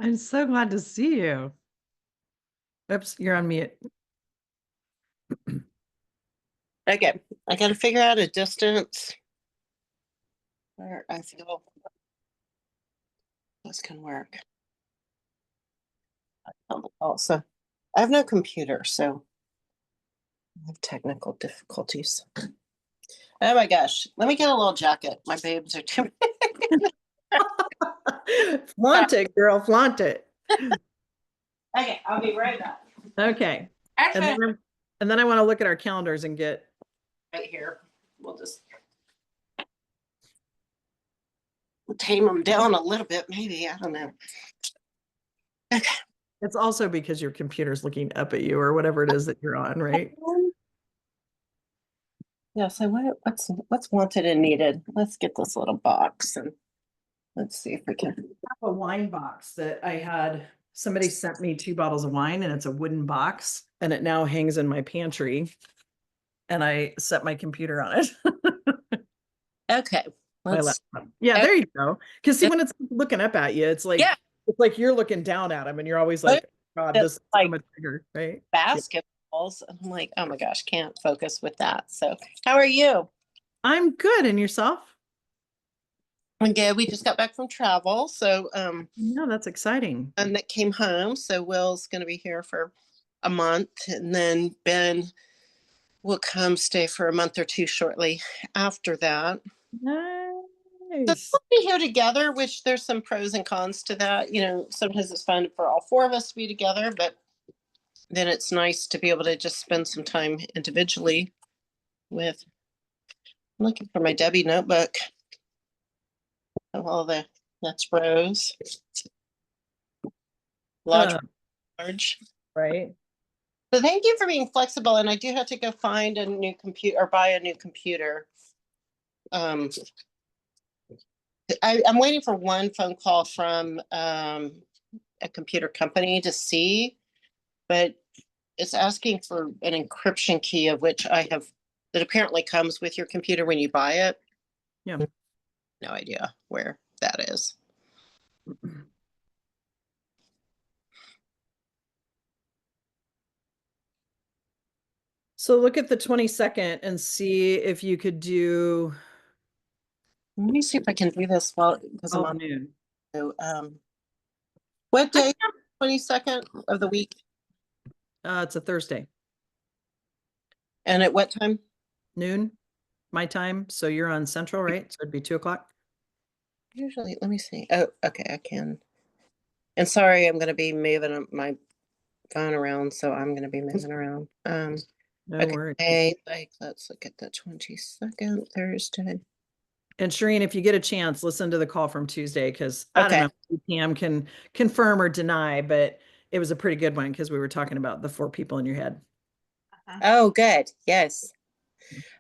I'm so glad to see you. Oops, you're on mute. Okay, I got to figure out a distance where I feel this can work. Also, I have no computer, so I have technical difficulties. Oh my gosh, let me get a little jacket. My babes are too. Flaunt it, girl, flaunt it. Okay, I'll be right back. Okay. And Actually, then I want to look at our calendars and get right here. We'll just tame them down a little bit, maybe. I don't know. Okay. it's also because your computer's looking up at you or whatever it is that you're on, right? Yeah, so what's wanted and needed? Let's get this little box and let's see if we can. A wine box that I had somebody sent me 2 bottles of wine and it's a wooden box and it now hangs in my pantry and I set my computer on it. Okay, My let's. laptop. Yeah, there you go. Because see, when it's looking up at you, Yeah, it's like you're looking down at them and you're always like, God, it's this is so like much bigger, right? Yeah. basketballs. And I'm like, oh my gosh, can't focus with that. So, how are you? I'm good. And yourself? I'm good. We just got back from travel, so No, that's exciting. and that came home. So Will's going to be here for a month, and then Ben will come stay for a month or two shortly after that. So Nice. we'll be here together, which there's some pros and cons to that. You know, sometimes it's fun for all four of us to be together, but then it's nice to be able to just spend some time individually with. I'm looking for my Debbie notebook of all that's Rose. Uh, Large. right. So thank you for being flexible. And I do have to go find a new computer or buy a new computer. I'm waiting for one phone call from a computer company to see, but it's asking for an encryption key of which I have that apparently comes with your computer when you buy it. Yeah. No idea where that is. So look at the 22nd and see if you could do Let me see if I can do this while because I'm on. noon. So, what day? 22nd of the week. It's a Thursday, And at what time? noon, my time. So you're on Central, right? So it'd be 2 o'clock. Usually, let me see. Oh, okay, I can. And sorry, I'm going to be moving my phone around, so I'm going to be moving around. No worries. Okay, like let's look at the 22nd Thursday. And Shireen, if you get a chance, listen to the call from Tuesday because I don't Okay. know if Pam can confirm or deny, but it was a pretty good one because we were talking about the 4 people in your head. Oh, good. Yes.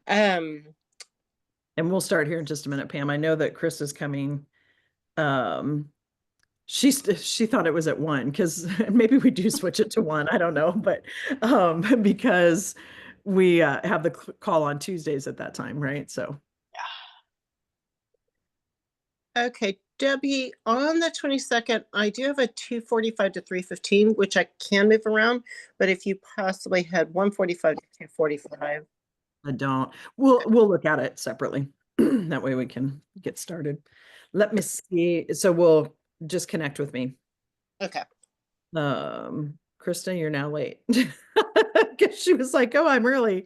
Um, And we'll start here in just a minute, Pam. I know that Chris is coming. Um, she thought it was at 1 because maybe we do switch it to 1. I don't know, but because we have the call on Tuesdays at that time, right? So okay, Debbie, on the 22nd, I do have a 2:45 to 3:15, which I can move around, but if you possibly had 1:45 to 2:45. I don't. We'll look at it separately. That way we can get started. Let me see. So we'll just connect with me. Okay. Krista, you're now late. Because she was like, oh, I'm early.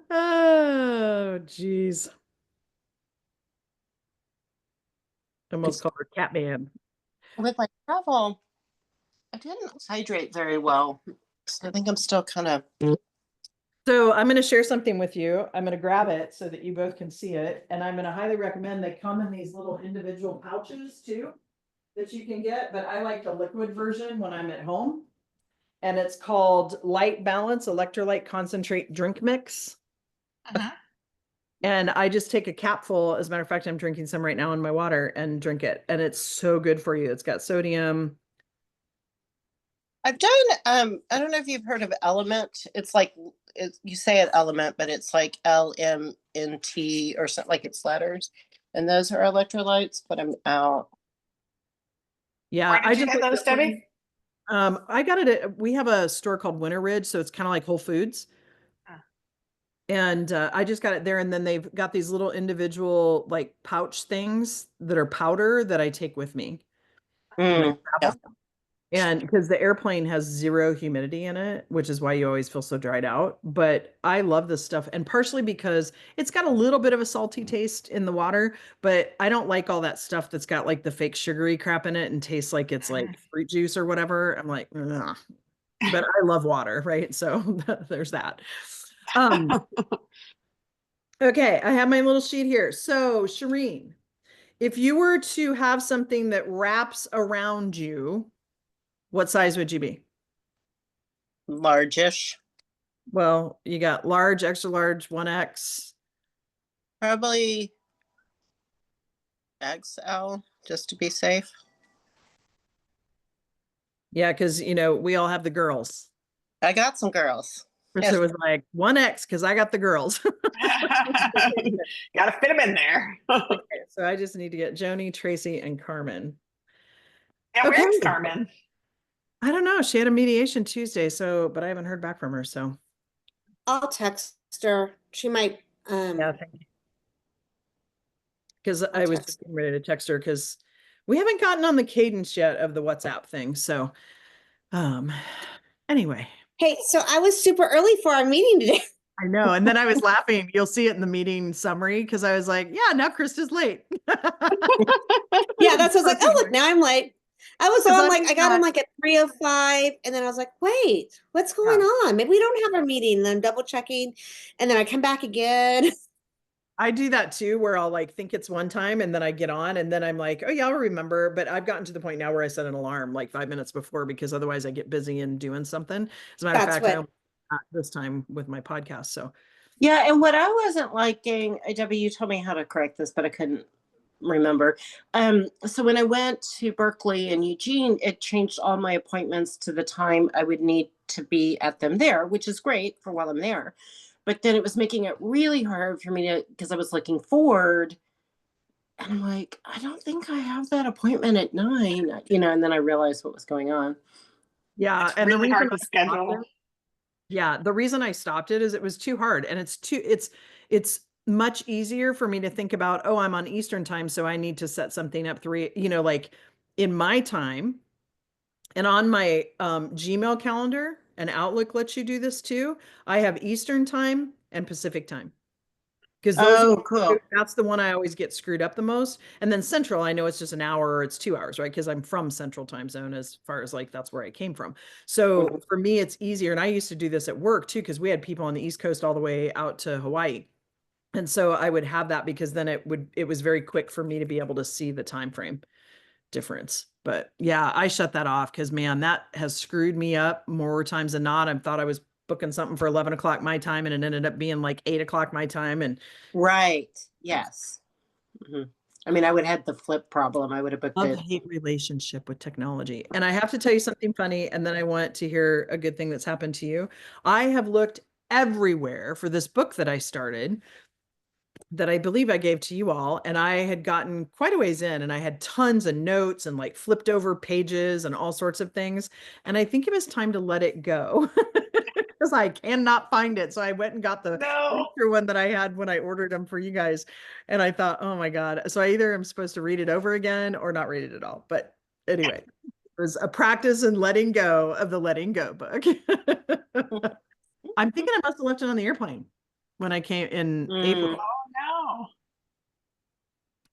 Oh, geez. Almost called her Catman. With my travel, I didn't hydrate very well. So I think I'm still kind of. So I'm going to share something with you. I'm going to grab it so that you both can see it. And I'm going to highly recommend they come in these little individual pouches too that you can get. But I like the liquid version when I'm at home. And it's called Light Balance Electrolyte Concentrate Drink Mix. And I just take a capful. As a matter of fact, I'm drinking some right now in my water and drink it. And it's so good for you. It's got sodium. I've done I don't know if you've heard of Element. It's like you say it Element, but it's like LMNT or something like it's letters. And those are electrolytes, but I'm out. Yeah, Where I did you just get looked those, up one. Debbie? I got it at, we have a store called Winter Ridge, so it's kind of like Whole Foods. Ah. And I just got it there, and then they've got these little individual like pouch things that are powder that I take with me when I Yeah. travel. And because the airplane has zero humidity in it, which is why you always feel so dried out. But I love this stuff. And partially because it's got a little bit of a salty taste in the water, but I don't like all that stuff that's got like the fake sugary crap in it and tastes like it's like fruit juice or whatever. I'm like, ugh. But I love water, right? So there's that. Um, okay, I have my little sheet here. So, Shireen, if you were to have something that wraps around you, what size would you be? Largish. Well, you got large, extra large, 1X. Probably XL, just to be safe. Yeah, because we all have the girls. I got some girls. Krista Yes. was like 1X because I got the girls. Gotta fit them in there. Okay, so I just need to get Joni, Tracy, and Carmen. Yeah, Okay. where's Carmen? I don't know. She had a mediation Tuesday, but I haven't heard back from her. So I'll text her. She might, yeah, thank you. Because I I'll was text. just getting ready to text her because we haven't gotten on the cadence yet of the WhatsApp thing. So anyway. Hey, so I was super early for our meeting today. I know. And then I was laughing. You'll see it in the meeting summary because I was like, yeah, now Krista's late. Yeah, that's what I was like, oh, look, now I'm late. I was 'Cause on I'm like, I got on not- like at 3:05, and then I was like, wait, what's going on? Maybe we don't have our meeting. And then I'm double checking, and then I come back again. I do that too, where I'll like think it's one time and then I get on and then I'm like, oh yeah, I'll remember. But I've gotten to the point now where I set an alarm like 5 minutes before because otherwise I get busy and doing something. As a matter of That's fact, what- I almost forgot this time with my podcast. So Yeah, and what I wasn't liking, Debbie, you told me how to correct this, but I couldn't remember. So when I went to Berkeley and Eugene, it changed all my appointments to the time I would need to be at them there, which is great for while I'm there. But then it was making it really hard for me to, because I was looking forward. And I'm like, I don't think I have that appointment at 9, and then I realized what was going on. yeah, It's and the really reason hard to I stopped schedule. it, yeah, the reason I stopped it is it was too hard, and it's much easier for me to think about, oh, I'm on Eastern time, so I need to set something up like in my time. And on my Gmail calendar, and Outlook lets you do this too. I have Eastern time and Pacific time. Because Oh, cool. that's the one I always get screwed up the most. And then Central, I know it's just an hour or it's 2 hours, right? Because I'm from Central time zone as far as like that's where I came from. So for me, it's easier. And I used to do this at work too, because we had people on the East Coast all the way out to Hawaii. And so I would have that because then it was very quick for me to be able to see the time frame difference. But yeah, I shut that off because man, that has screwed me up more times than not. I thought I was booking something for 11 o'clock my time and it ended up being like 8 o'clock my time. And Right. Yes. I mean, I would have had the flip problem. I would have booked it. love-hate relationship with technology. And I have to tell you something funny, and then I want to hear a good thing that's happened to you. I have looked everywhere for this book that I started that I believe I gave to you all. And I had gotten quite a ways in and I had tons of notes and like flipped over pages and all sorts of things. And I think it was time to let it go because I cannot find it. So I went and got the extra one that I had when I ordered them for you guys. And I thought, oh my God. So I either am supposed to read it over again or not read it at all. But anyway, it was a practice in letting go of the letting go book. I'm thinking I must have left it on the airplane when I came in April. Oh no.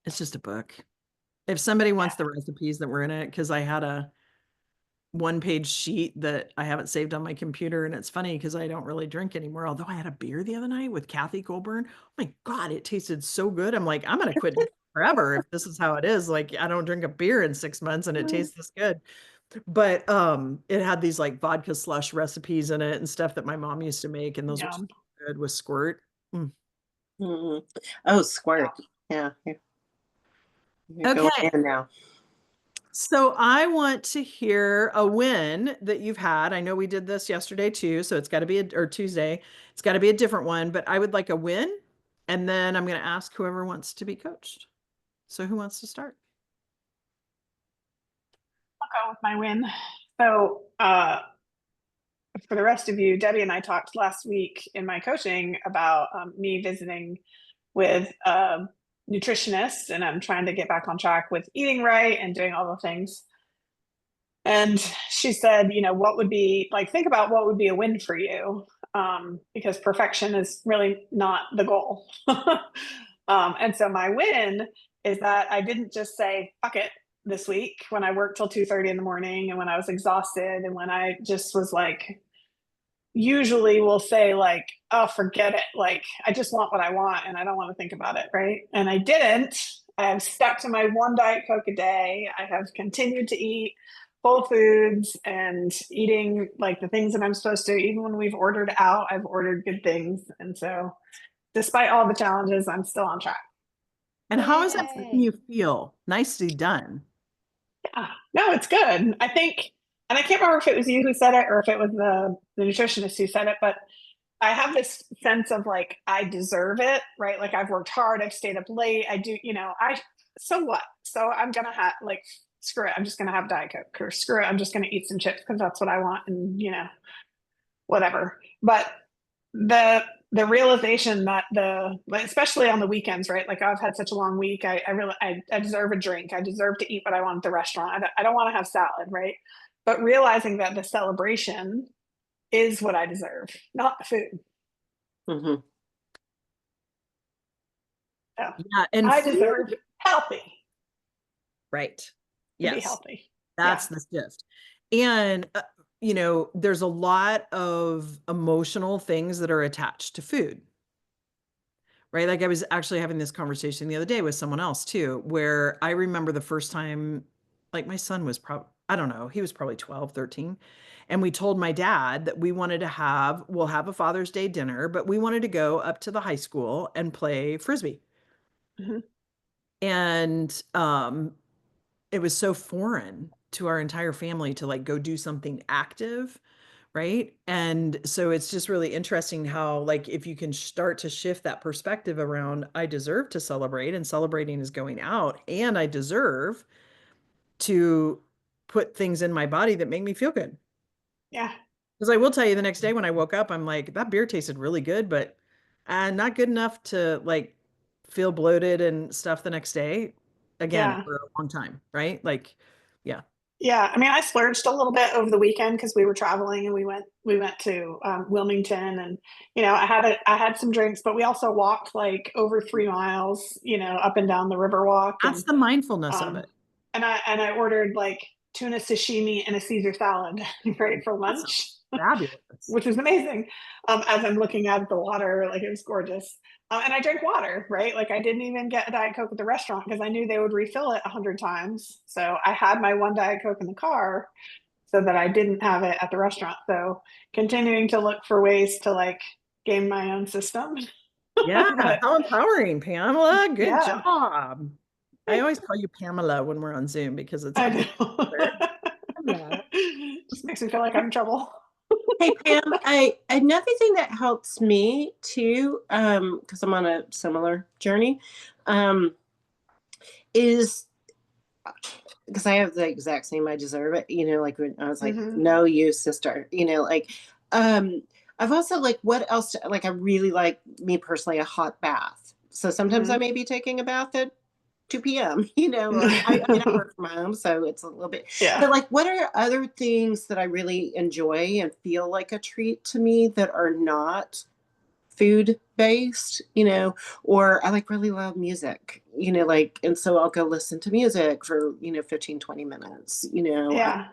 It's just a book. If somebody wants the recipes that were in it, because I had a 1-page sheet that I haven't saved on my computer. And it's funny because I don't really drink anymore. Although I had a beer the other night with Kathy Colburn. Oh my God, it tasted so good. I'm like, I'm going to quit forever if this is how it is. Like, I don't drink a beer in 6 months and it tastes this good. But it had these like vodka slush recipes in it and stuff that my mom used to make. And those were so good with squirt. Oh, squirt. Yeah. Okay. Now. So I want to hear a win that you've had. I know we did this yesterday too, so it's got to be or Tuesday. It's got to be a different one, but I would like a win. And then I'm going to ask whoever wants to be coached. So who wants to start? go with my win. So, for the rest of you, Debbie and I talked last week in my coaching about me visiting with a nutritionist, and I'm trying to get back on track with eating right and doing all the things. And she said, you know, what would be like, think about what would be a win for you, because perfection is really not the goal. And so my win is that I didn't just say, fuck it this week when I worked till 2:30 in the morning and when I was exhausted and when I just was like, usually we'll say like, oh, forget it. Like, I just want what I want and I don't want to think about it. Right. And I didn't. I have stuck to my one Diet Coke a day. I have continued to eat whole foods and eating like the things that I'm supposed to. Even when we've ordered out, I've ordered good things. And so despite all the challenges, I'm still on track. And how is that making Yay. you feel? Nicely done. Yeah, no, it's good. I think, and I can't remember if it was you who said it or if it was the nutritionist who said it, but I have this sense of like, I deserve it, right? Like I've worked hard, I've stayed up late, I do, you know, so what? So I'm gonna have like, screw it, I'm just gonna have Diet Coke, or screw it, I'm just gonna eat some chips because that's what I want, and you know, whatever. But the realization that especially on the weekends, right? Like I've had such a long week. I really, I deserve a drink. I deserve to eat what I want at the restaurant. I don't want to have salad, right? But realizing that the celebration is what I deserve, not the food. Mhm. So Yeah. And I food, deserve healthy right. to be Yes. healthy. That's the shift. And, you know, there's a lot of emotional things that are attached to food, right? Like I was actually having this conversation the other day with someone else too, where I remember the first time, like my son was probably, I don't know, he was probably 12, 13. And we told my dad that we wanted to we'll have a Father's Day dinner, but we wanted to go up to the high school and play Frisbee. Mhm. And, it was so foreign to our entire family to like go do something active, right? And so it's just really interesting how like if you can start to shift that perspective around I deserve to celebrate, and celebrating is going out, and I deserve to put things in my body that make me feel good. Yeah. Because I will tell you, the next day when I woke up, I'm like, that beer tasted really good, but not good enough to like feel bloated and stuff the next day again Yeah. for a long time, right? Like, yeah. Yeah, I mean, I splurged a little bit over the weekend because we were traveling and we went to Wilmington, and you know, I had some drinks, but we also walked like over 3 miles, you know, up and down the river walk, That's the mindfulness of um, it. and I ordered like tuna sashimi and a Caesar salad right for Awesome. lunch, Fabulous. which was amazing. As I'm looking at the water, like it was gorgeous. And I drank water, right? Like I didn't even get a Diet Coke at the restaurant because I knew they would refill it 100 times. So I had my one Diet Coke in the car so that I didn't have it at the restaurant. So continuing to look for ways to like game my own system. Yeah. But How empowering, Pamela. Good yeah, job. I always call you Pamela when we're on Zoom because it's I like, know. Yeah. Just makes me feel like I'm in trouble. Hey Pam, another thing that helps me too, because I'm on a similar journey, is because I have the exact same I deserve it, you know, like when I was like, Mhm. no, you sister, you know, like I've also like what else like I really like me personally a hot bath. So sometimes I Mhm. may be taking a bath at 2 p.m., you know, or I mean, I work from home, so it's a little bit, Yeah. but like, what are other things that I really enjoy and feel like a treat to me that are not food based, you know, or I like really loud music, you know, like, and so I'll go listen to music for, you know, 15, 20 minutes, you know. Yeah.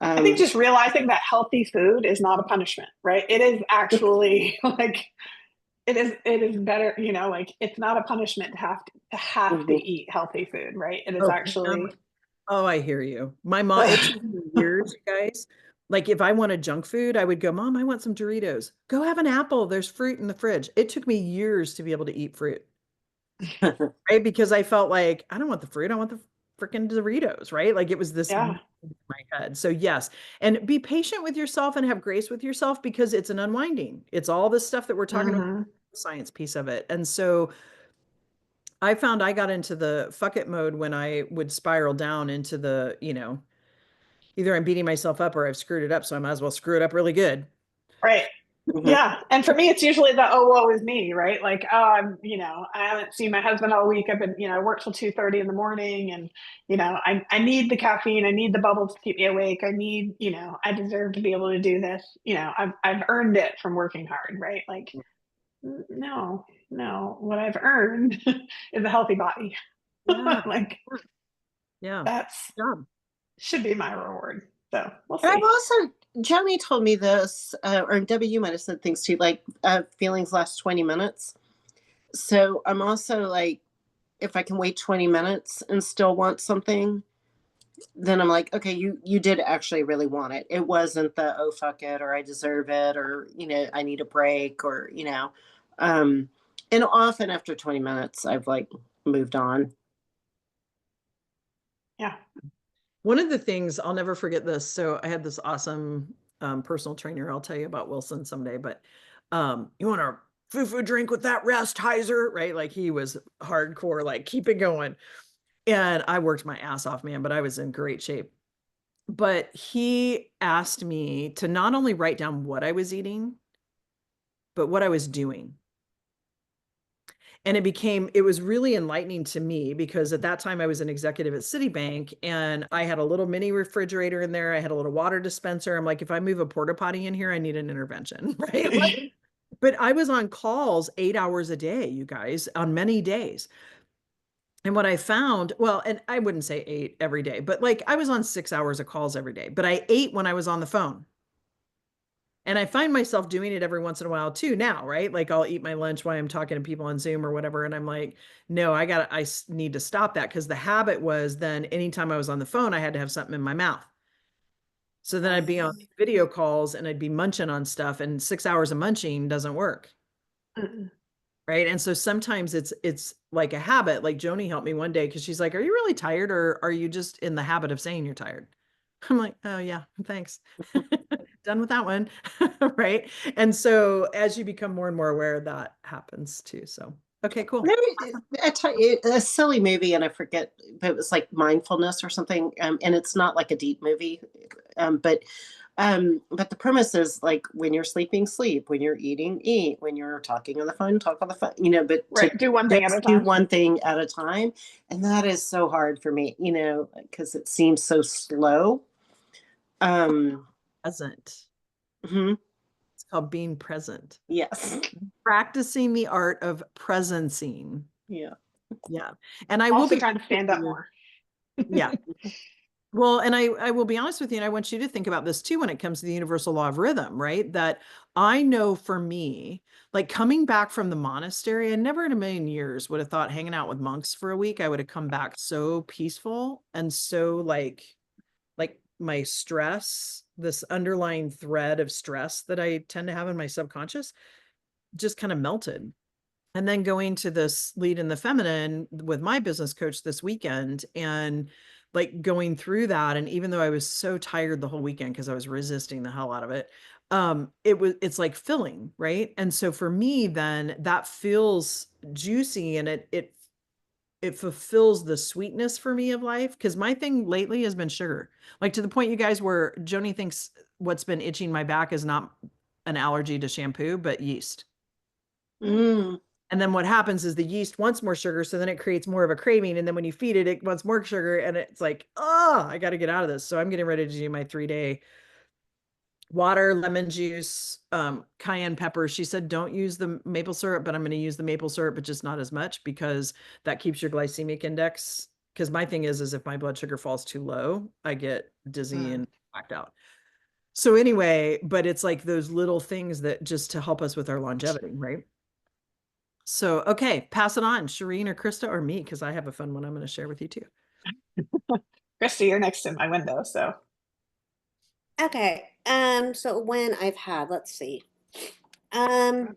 I think just realizing that healthy food is not a punishment, right? It is actually like it is better, you know, like it's not a punishment to Mhm. eat healthy food, right? It is oh, Pam, actually oh, I hear you. My mom, it took me years, you guys. Like if I wanted junk food, I would go, Mom, I want some Doritos. Go have an apple. There's fruit in the fridge. It took me years to be able to eat fruit, right? Because I felt like I don't want the fruit. I want the freaking Doritos, right? Like it was this yeah. in my head. So yes, and be patient with yourself and have grace with yourself because it's an unwinding. It's all this stuff that we're talking about, Hmm. the science piece of it. And so I found I got into the fuck it mode when I would spiral down into the, you know, either I'm beating myself up or I've screwed it up. So I might as well screw it up really good. Right. Mhm. Yeah. And for me, it's usually the, oh, woe is me, right? Like, oh, I haven't seen my husband all week. I've been, I work till 2:30 in the morning, and, I need the caffeine. I need the bubbles to keep me awake. I need, I deserve to be able to do this. I've earned it from working hard, right? Like, no, what I've earned is a healthy body. Yeah. Like, Yeah. that's Job. should be my reward. So we'll But I've see. also, Joni told me this, or Debbie, you might have said things too, like feelings last 20 minutes. So I'm also like, if I can wait 20 minutes and still want something, then I'm like, okay, you did actually really want it. It wasn't the, oh, fuck it, or I deserve it, or, I need a break, or, and often after 20 minutes, I've like moved on. Yeah. One of the things, I'll never forget this. So I had this awesome personal trainer. I'll tell you about Wilson someday, but you want a foo-foo drink with that rest, Heiser, right? Like he was hardcore, like keep it going. And I worked my ass off, man, but I was in great shape. But he asked me to not only write down what I was eating, but what I was doing. And it was really enlightening to me because at that time I was an executive at Citibank and I had a little mini refrigerator in there. I had a little water dispenser. I'm like, if I move a porta potty in here, I need an intervention, right? Like, but I was on calls 8 hours a day, you guys, on many days. And what I found, well, and I wouldn't say 8 every day, but like I was on 6 hours of calls every day, but I ate when I was on the phone. And I find myself doing it every once in a while too now, right? Like I'll eat my lunch while I'm talking to people on Zoom or whatever. And I'm like, no, I need to stop that because the habit was then anytime I was on the phone, I had to have something in my mouth. So then I'd be on video calls and I'd be munching on stuff and 6 hours of munching doesn't work. Right. And so sometimes it's like a habit. Like Joni helped me one day because she's like, are you really tired or are you just in the habit of saying you're tired? I'm like, oh yeah, thanks. Done with that one. Right. And so as you become more and more aware, that happens too. So, okay, cool. A silly movie, and I forget, but it was like mindfulness or something. And it's not like a deep movie. But the premise is like when you're sleeping, sleep, when you're eating, eat, when you're talking on the phone, talk on the phone, but Right. Do one thing at a do time. one thing at a time. And that is so hard for me, because it seems so slow. Present. Mhm. It's called being present. Yes. Practicing the art of presencing. Yeah. Yeah. And I will Also be trying to stand up more. Yeah. Well, and I will be honest with you, and I want you to think about this too when it comes to the universal law of rhythm, right? That I know for me, like coming back from the monastery, I never in a million years would have thought hanging out with monks for a week, I would have come back so peaceful and so like my stress, this underlying thread of stress that I tend to have in my subconscious just kind of melted. And then going to this lead in the feminine with my business coach this weekend and like going through that. And even though I was so tired the whole weekend because I was resisting the hell out of it, it's like filling, right? And so for me, then that feels juicy and it fulfills the sweetness for me of life. Cause my thing lately has been sugar, like to the point you guys where Joni thinks what's been itching my back is not an allergy to shampoo, but yeast. Mm. And then what happens is the yeast wants more sugar. So then it creates more of a craving. And then when you feed it, it wants more sugar. And it's like, oh, I got to get out of this. So I'm getting ready to do my 3-day water, lemon juice, cayenne pepper. She said, don't use the maple syrup, but I'm going to use the maple syrup, but just not as much because that keeps your glycemic index. Because my thing is if my blood sugar falls too low, I get dizzy and whacked out. So anyway, but it's like those little things that just to help us with our longevity, right? So, okay, pass it on, Shireen or Krista or me, because I have a fun one I'm going to share with you too. Christy, you're next to my window, so. Okay. So when I've had, let's see. I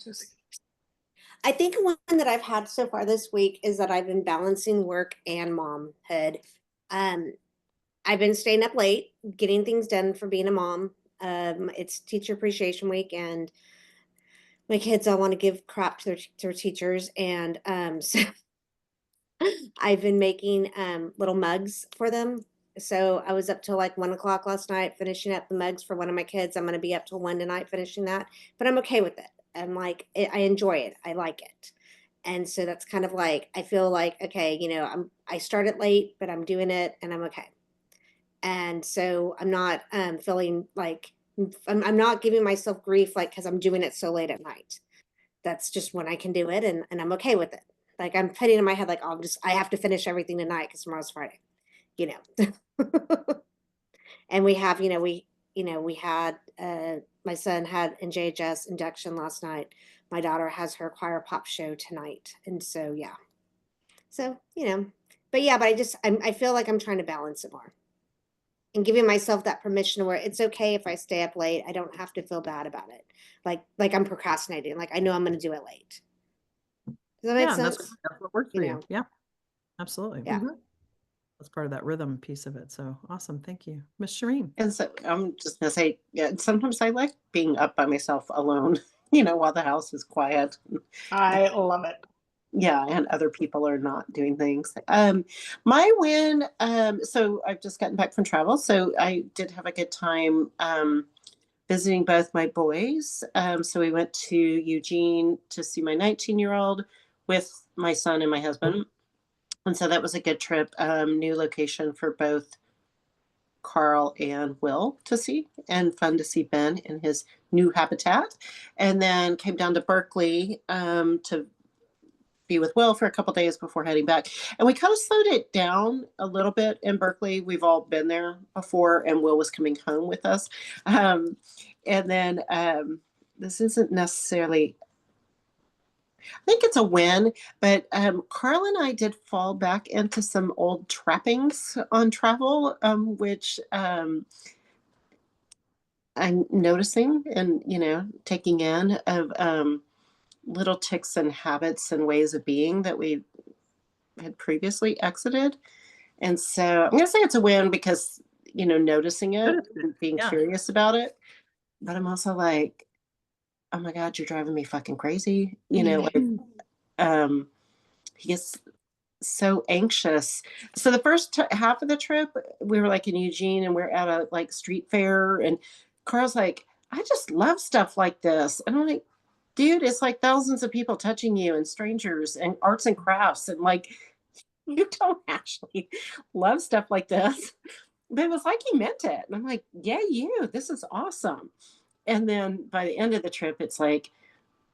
think one that I've had so far this week is that I've been balancing work and momhood. I've been staying up late, getting things done for being a mom. It's Teacher Appreciation Week, and my kids all want to give crap to their teachers, and so I've been making little mugs for them So I was up till like 1 o'clock last night finishing up the mugs for one of my kids. I'm going to be up till 1 tonight finishing that, but I'm okay with it. I'm like, I enjoy it. I like it. And so that's kind of like, I feel like, okay, I started late, but I'm doing it and I'm okay. And so I'm not feeling like I'm not giving myself grief like because I'm doing it so late at night. That's just when I can do it, and I'm okay with it. Like I'm putting in my head like I have to finish everything tonight because tomorrow's Friday, you know. And we have we had my son had in JHS induction last night. My daughter has her choir pop show tonight, and so yeah. So but yeah, but I feel like I'm trying to balance it more and giving myself that permission where it's okay if I stay up late. I don't have to feel bad about it. Like I'm procrastinating. Like I know I'm going to do it late. Does that make Yeah, and sense? that's what works for you. Yeah, absolutely. Yeah. That's part of that rhythm piece of it. So awesome. Thank you. Miss Shireen. And so I'm just gonna say, yeah, sometimes I like being up by myself alone, while the house is quiet. I love it. Yeah, and other people are not doing things. My win, so I've just gotten back from travel, so I did have a good time visiting both my boys. So we went to Eugene to see my 19-year-old with my son and my husband. And so that was a good trip. New location for both Carl and Will to see, and fun to see Ben in his new habitat. And then came down to Berkeley to be with Will for a couple days before heading back. And we kind of slowed it down a little bit in Berkeley. We've all been there before, and Will was coming home with us. And then this isn't necessarily, I think it's a win, but Carl and I did fall back into some old trappings on travel, which I'm noticing and, taking in of little ticks and habits and ways of being that we had previously exited. And so I'm going to say it's a win because, noticing it and being curious about it. But I'm also like, oh my God, you're driving me fucking crazy. He gets so anxious. So the first half of the trip, we were like in Eugene and we're at a like street fair, and Carl's like, I just love stuff like this. And I'm like, dude, it's like thousands of people touching you and strangers and arts and crafts. And like, you don't actually love stuff like this. But it was like he meant it. And I'm like, yeah, this is awesome. And then by the end of the trip, it's like,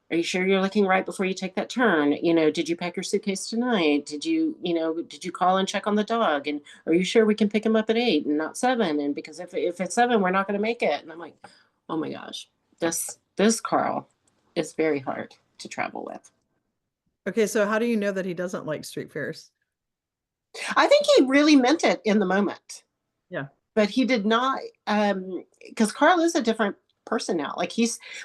are you sure you're looking right before you take that turn? Did you pack your suitcase tonight? Did you call and check on the dog? And are you sure we can pick him up at 8 and not 7? And because if it's 7, we're not going to make it. And I'm like, oh my gosh, this Carl is very hard to travel with. Okay, so how do you know that he doesn't like street fairs? I think he really meant it in the moment. Yeah. But he did not, because Carl is a different person now. Like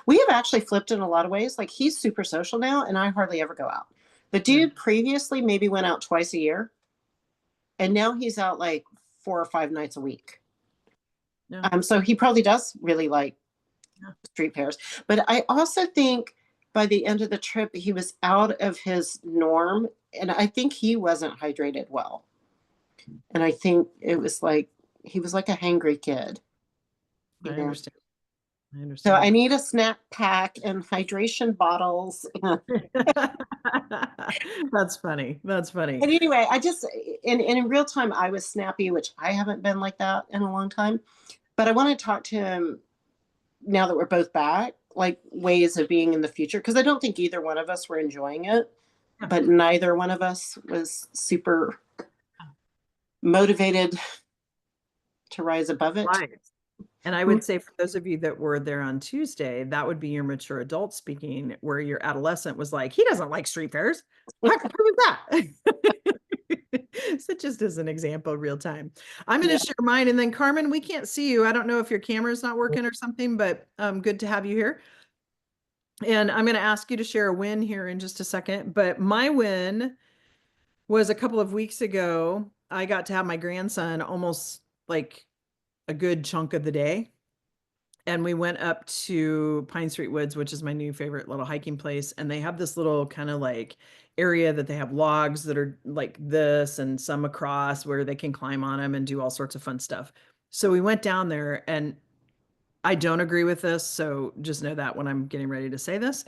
we have actually flipped in a lot of ways. Like he's super social now, and I hardly ever go out. The dude previously maybe went out twice a year, and now he's out like 4 or 5 nights a week. Yeah. So he probably does really like street fairs. But I also think by the end of the trip, he was out of his norm, and I think he wasn't hydrated well. And I think it was like he was like a hangry kid. I understand. So I need a snack pack and hydration bottles. That's funny. And anyway, I just in real time I was snappy, which I haven't been like that in a long time. But I want to talk to him now that we're both back, like ways of being in the future, because I don't think either one of us were enjoying it, but neither one of us was super motivated to rise above it. Right. And I would say for those of you that were there on Tuesday, that would be your mature adult speaking, where your adolescent was like, he doesn't like street fairs. How can prove that? So just as an example, real time. I'm going to share mine. And then Carmen, we can't see you. I don't know if your camera's not working or something, but good to have you here. And I'm going to ask you to share a win here in just a second. But my win was a couple of weeks ago. I got to have my grandson almost like a good chunk of the day. and we went up to Pine Street Woods, which is my new favorite little hiking place. And they have this little kind of like area that they have logs that are like this and some across where they can climb on them and do all sorts of fun stuff. So we went down there, and I don't agree with this. So just know that when I'm getting ready to say this,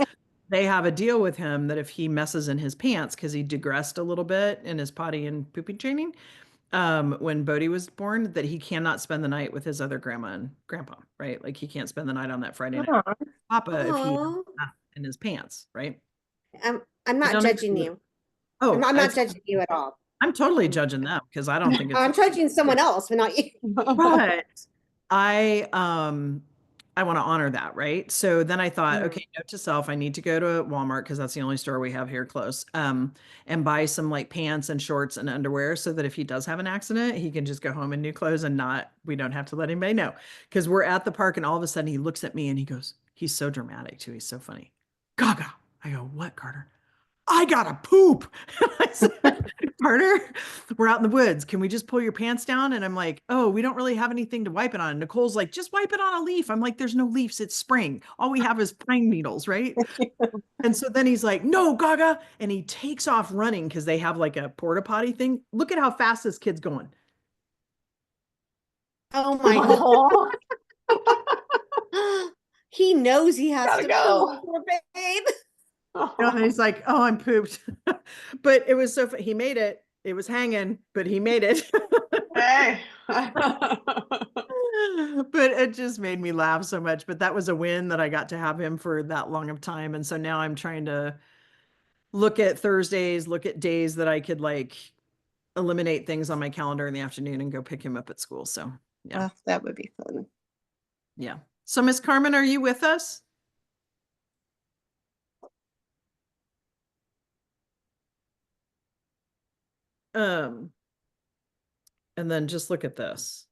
they have a deal with him that if he messes in his pants, because he digressed a little bit in his potty and poopy training, when Bodhi was born, that he cannot spend the night with his other grandma and grandpa, right? Like he can't spend the night on that Friday night Aw. with Papa if he has Aw. stuff in his pants, right? I'm I not don't judging agree with- you. Oh, I'm not judging you at all. I'm totally judging them because I don't think it's I'm judging someone else, but not you. but I want to honor that, right? So then I thought, Mm. okay, note to self, I need to go to Walmart because that's the only store we have here close. And buy some like pants and shorts and underwear so that if he does have an accident, he can just go home in new clothes and we don't have to let anybody know. Because we're at the park and all of a sudden he looks at me and he goes, he's so dramatic too. He's so funny. Gaga. I go, what, Carter? I gotta poop. I said, Carter, we're out in the woods. Can we just pull your pants down? And I'm like, oh, we don't really have anything to wipe it on. Nicole's like, just wipe it on a leaf. I'm like, there's no leaves. It's spring. All we have is pine needles, right? And so then he's like, no, Gaga. And he takes off running because they have like a porta potty thing. Look at how fast this kid's going. Oh my Oh, god. He knows he has Gotta to go. poop, poor babe. And he's like, oh, I'm pooped. But it was so he made it. It was hanging, but he made it. Hey. But it just made me laugh so much. But that was a win that I got to have him for that long of time. And so now I'm trying to look at Thursdays, look at days that I could like eliminate things on my calendar in the afternoon and go pick him up at school. So yeah. That would be fun. Yeah. So Miss Carmen, are you with us? And then just look at this.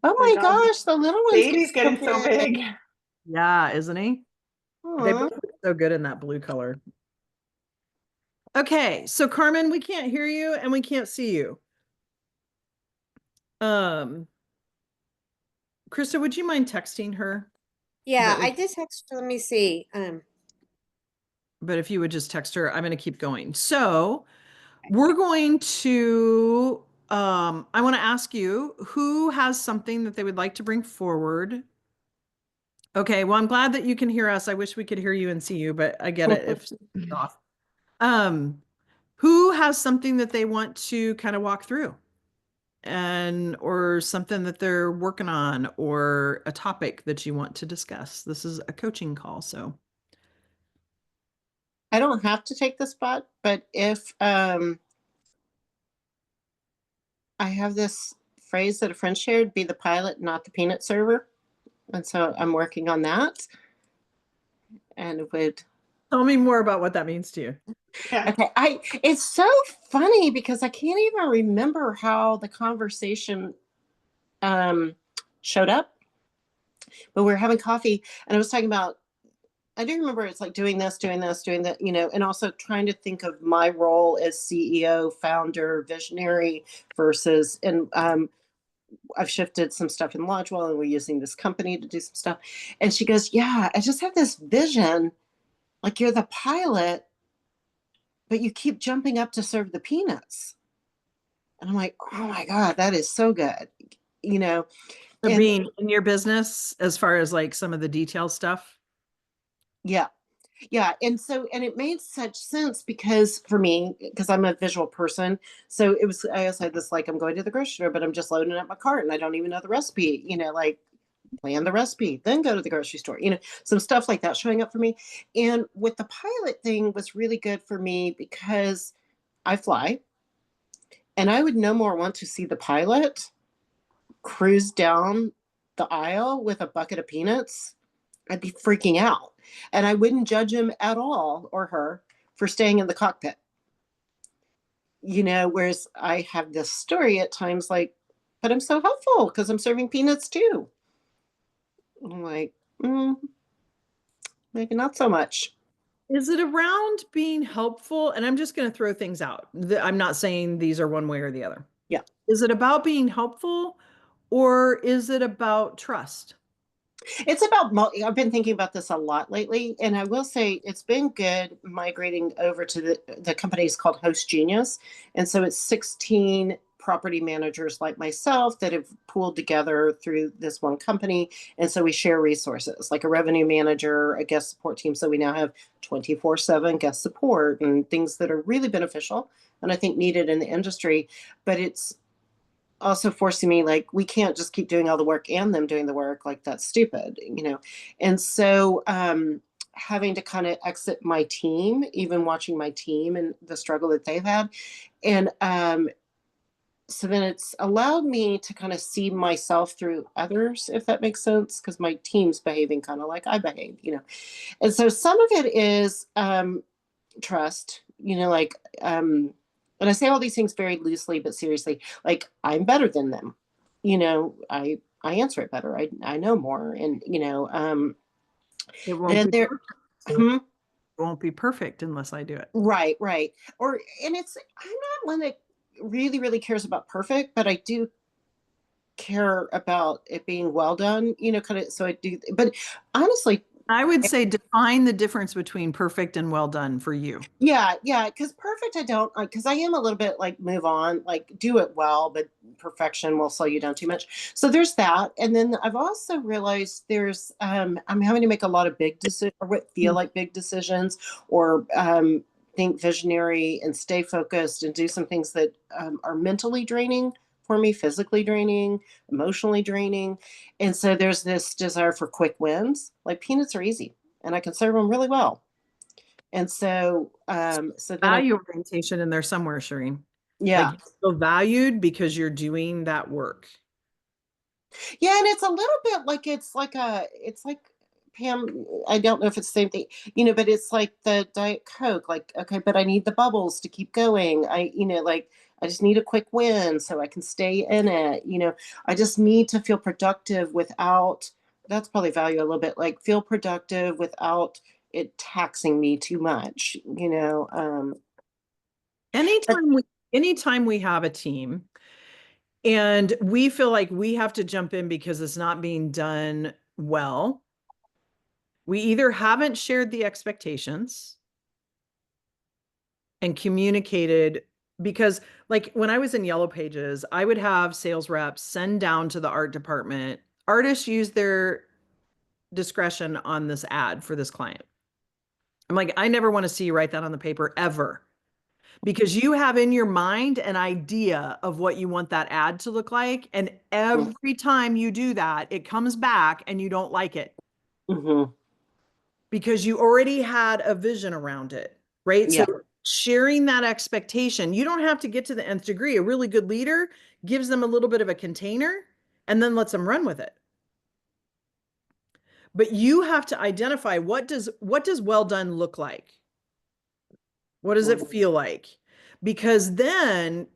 Oh my my God. gosh, the little one's Baby's getting so big. Yeah, isn't he? They Aw. both look so good in that blue color. Okay, so Carmen, we can't hear you and we can't see you. Krista, would you mind texting her? Yeah, But I just texted, let me see. But if you would just text her, I'm going to keep going. So we're going to, I want to ask you who has something that they would like to bring forward. Okay, well, I'm glad that you can hear us. I wish we could hear you and see you, but I get it if it's off. Who has something that they want to kind of walk through or something that they're working on or a topic that you want to discuss? This is a coaching call, so. I don't have to take the spot, but if I have this phrase that a friend shared, be the pilot, not the peanut server. And so I'm working on that. And would Tell me more about what that means to you. Yeah. okay, it's so funny because I can't even remember how the conversation showed up. But we were having coffee and I was talking about I do remember it's like doing this, doing that, and also trying to think of my role as CEO, founder, visionary versus, and I've shifted some stuff in Lodgewell and we're using this company to do some stuff. And she goes, yeah, I just have this vision, like you're the pilot, but you keep jumping up to serve the peanuts. And I'm like, oh my God, that is so good. So And- being in your business as far as like some of the detail stuff. Yeah. Yeah. And it made such sense because for me, because I'm a visual person. So I also had this, like, I'm going to the grocery store, but I'm just loading up my cart and I don't even know the recipe, like plan the recipe, then go to the grocery store, some stuff like that showing up for me. And with the pilot thing was really good for me because I fly and I would no more want to see the pilot cruise down the aisle with a bucket of peanuts. I'd be freaking out. And I wouldn't judge him at all or her for staying in the cockpit. Whereas I have this story at times like, but I'm so helpful because I'm serving peanuts too. I'm like, maybe not so much. Is it around being helpful? And I'm just going to throw things out. I'm not saying these are one way or the other. Yeah. Is it about being helpful or is it about trust? It's about, I've been thinking about this a lot lately, and I will say it's been good migrating over to the company is called Host Genius. And so it's 16 property managers like myself that have pooled together through this one company. And so we share resources like a revenue manager, a guest support team. So we now have 24/7 guest support and things that are really beneficial and I think needed in the industry. But it's also forcing me like we can't just keep doing all the work and them doing the work, like that's stupid, and so having to kind of exit my team, even watching my team and the struggle that they've had, and so then it's allowed me to kind of see myself through others, if that makes sense, because my team's behaving kind of like I behave, and so some of it is trust, like, and I say all these things very loosely, but seriously, like I'm better than them. I answer it better. I know more. And, It won't then be there, perfect. hmm, It won't be perfect unless I do it. right, right. And I'm not one that really, really cares about perfect, but I do care about it being well done, kind of. So I do, but honestly, I would say define the difference between perfect and well done for you. yeah, yeah, because perfect, I don't like, because I am a little bit like move on, like do it well, but perfection will slow you down too much. So there's that. And then I've also realized I'm having to make a lot of big decisions or what feel like big decisions or think visionary and stay focused and do some things that are mentally draining for me, physically draining, emotionally draining. And so there's this desire for quick wins. Like peanuts are easy and I can serve them really well. And so then Value orientation in there somewhere, Shireen. Like yeah, you feel valued because you're doing that work. yeah, and it's a little bit like it's like Pam. I don't know if it's the same thing, but it's like the Diet Coke. Like, okay, but I need the bubbles to keep going. Like I just need a quick win so I can stay in it. I just need to feel productive without. That's probably value a little bit. Like feel productive without it taxing me too much. Anytime we anytime we have a team and we feel like we have to jump in because it's not being done well, we either haven't shared the expectations and communicated, because like when I was in Yellow Pages, I would have sales reps send down to the art department, artists use their discretion on this ad for this client. I'm like, I never want to see you write that on the paper ever, because you have in your mind an idea of what you want that ad to look like. And every time you do that, it comes back and you don't like it mm-hmm. because you already had a vision around it, right? Yeah. So sharing that expectation, you don't have to get to the nth degree. A really good leader gives them a little bit of a container and then lets them run with it. But you have to identify what does well done look like? What does it feel like? Because then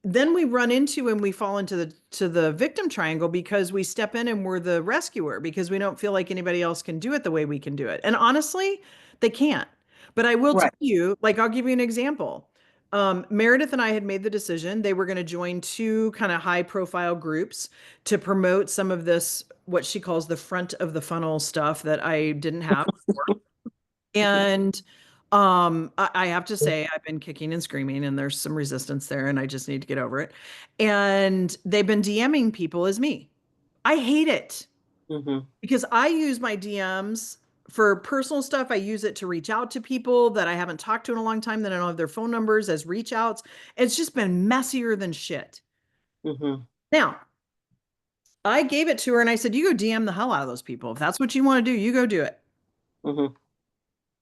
we run into and we fall into the victim triangle because we step in and we're the rescuer because we don't feel like anybody else can do it the way we can do it. And honestly, they can't. But I will tell you, like I'll give you an example. Meredith and I had made the decision they were going to join two kind of high profile groups to promote some of this, what she calls the front of the funnel stuff that I didn't have before. And I have to say, I've been kicking and screaming, and there's some resistance there, and I just need to get over it. And they've been DMing people as me. I hate it Mm-hmm. because I use my DMs for personal stuff. I use it to reach out to people that I haven't talked to in a long time that I don't have their phone numbers as reach outs. It's just been messier than shit. Mm-hmm. Now, I gave it to her and I said, you go DM the hell out of those people. If that's what you want to do, you go do it. Mm-hmm.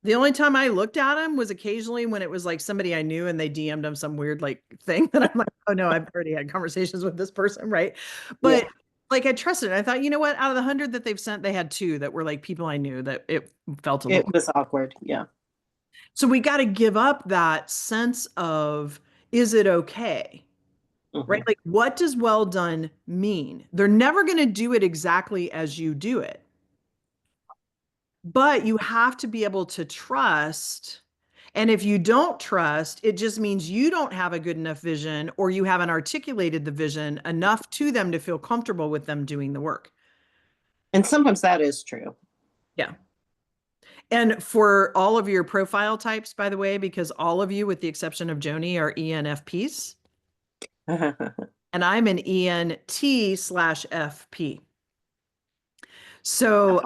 The only time I looked at him was occasionally when it was like somebody I knew and they DM'd him some weird like thing that I'm like, oh no, I've already had conversations with this person, right? But Yeah. like I trusted it. I thought, you know what? Out of the 100 that they've sent, they had two that were like people I knew that it felt a It little. was awkward. Yeah. So we got to give up that sense of, is it okay? Right? Mm-hmm. Like, what does well done mean? They're never going to do it exactly as you do it. But you have to be able to trust. And if you don't trust, it just means you don't have a good enough vision, or you haven't articulated the vision enough to them to feel comfortable with them doing the work. And sometimes that is true. Yeah. And for all of your profile types, by the way, because all of you, with the exception of Joni, are ENFPs, and I'm an ENT/FP. So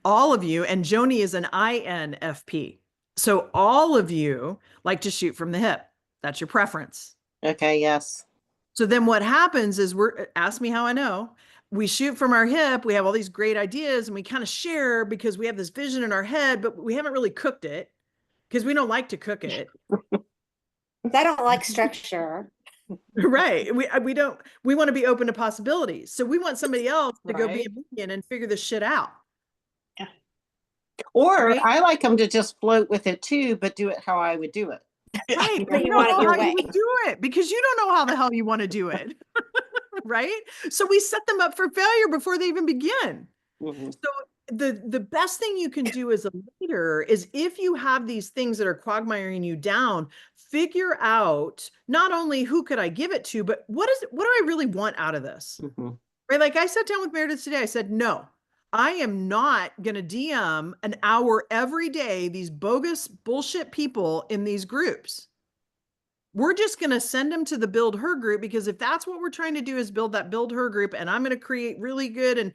all of you, and Joni is an INFP. So all of you like to shoot from the hip. That's your preference. Okay, yes. So then what happens is ask me how I know. We shoot from our hip. We have all these great ideas and we kind of share because we have this vision in our head, but we haven't really cooked it because we don't like to cook it. I don't like structure. Right. We don't, we want to be open to possibilities. So we want somebody else to go be Right. a minion and figure this shit out. Or Right? I like them to just float with it too, but do it how I would do it. Right. But You you don't want it know your how you way. would do it because you don't know how the hell you want to do it. Right. So we set them up for failure before they even begin. Mhm. So the best thing you can do as a leader is, if you have these things that are quagmiring you down, figure out not only who could I give it to, but what do I really want out of this? Mhm. Right? Like I sat down with Meredith today. I said, no, I am not going to DM an hour every day these bogus bullshit people in these groups. We're just going to send them to the Build Her group, because if that's what we're trying to do is build that Build Her group, and I'm going to create really good and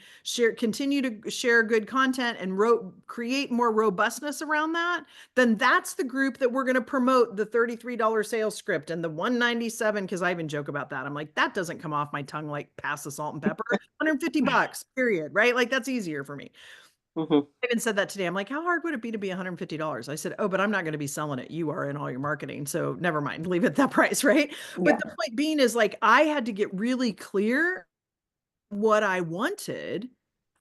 continue to share good content and create more robustness around that, then that's the group that we're going to promote the $33 sales script and the $197. Cause I even joke about that. I'm like, that doesn't come off my tongue like pass the salt and pepper. $150, period. Right? Like that's easier for me. Mhm. I even said that today. I'm like, how hard would it be to be $150? I said, oh, but I'm not going to be selling it. You are in all your marketing. So never mind, leave it at that price. Right. But Yeah. the point being is, like, I had to get really clear what I wanted.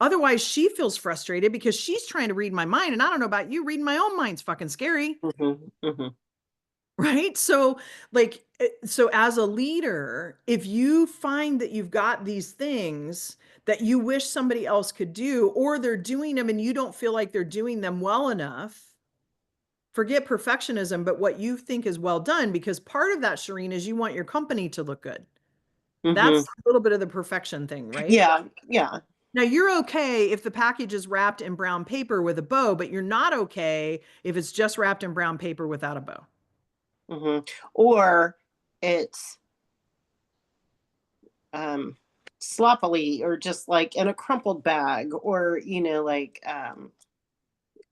Otherwise she feels frustrated because she's trying to read my mind. And I don't know about you, reading my own mind's fucking scary. Mhm. Mhm. Right. So like, so as a leader, if you find that you've got these things that you wish somebody else could do, or they're doing them and you don't feel like they're doing them well enough, forget perfectionism, but what you think is well done, because part of that, Shireen, is you want your company to look good. That's Mhm. a little bit of the perfection thing, right? Yeah. Yeah. Now you're okay if the package is wrapped in brown paper with a bow, but you're not okay if it's just wrapped in brown paper without a bow. Mhm. Or it's um sloppily, or just like in a crumpled bag, or like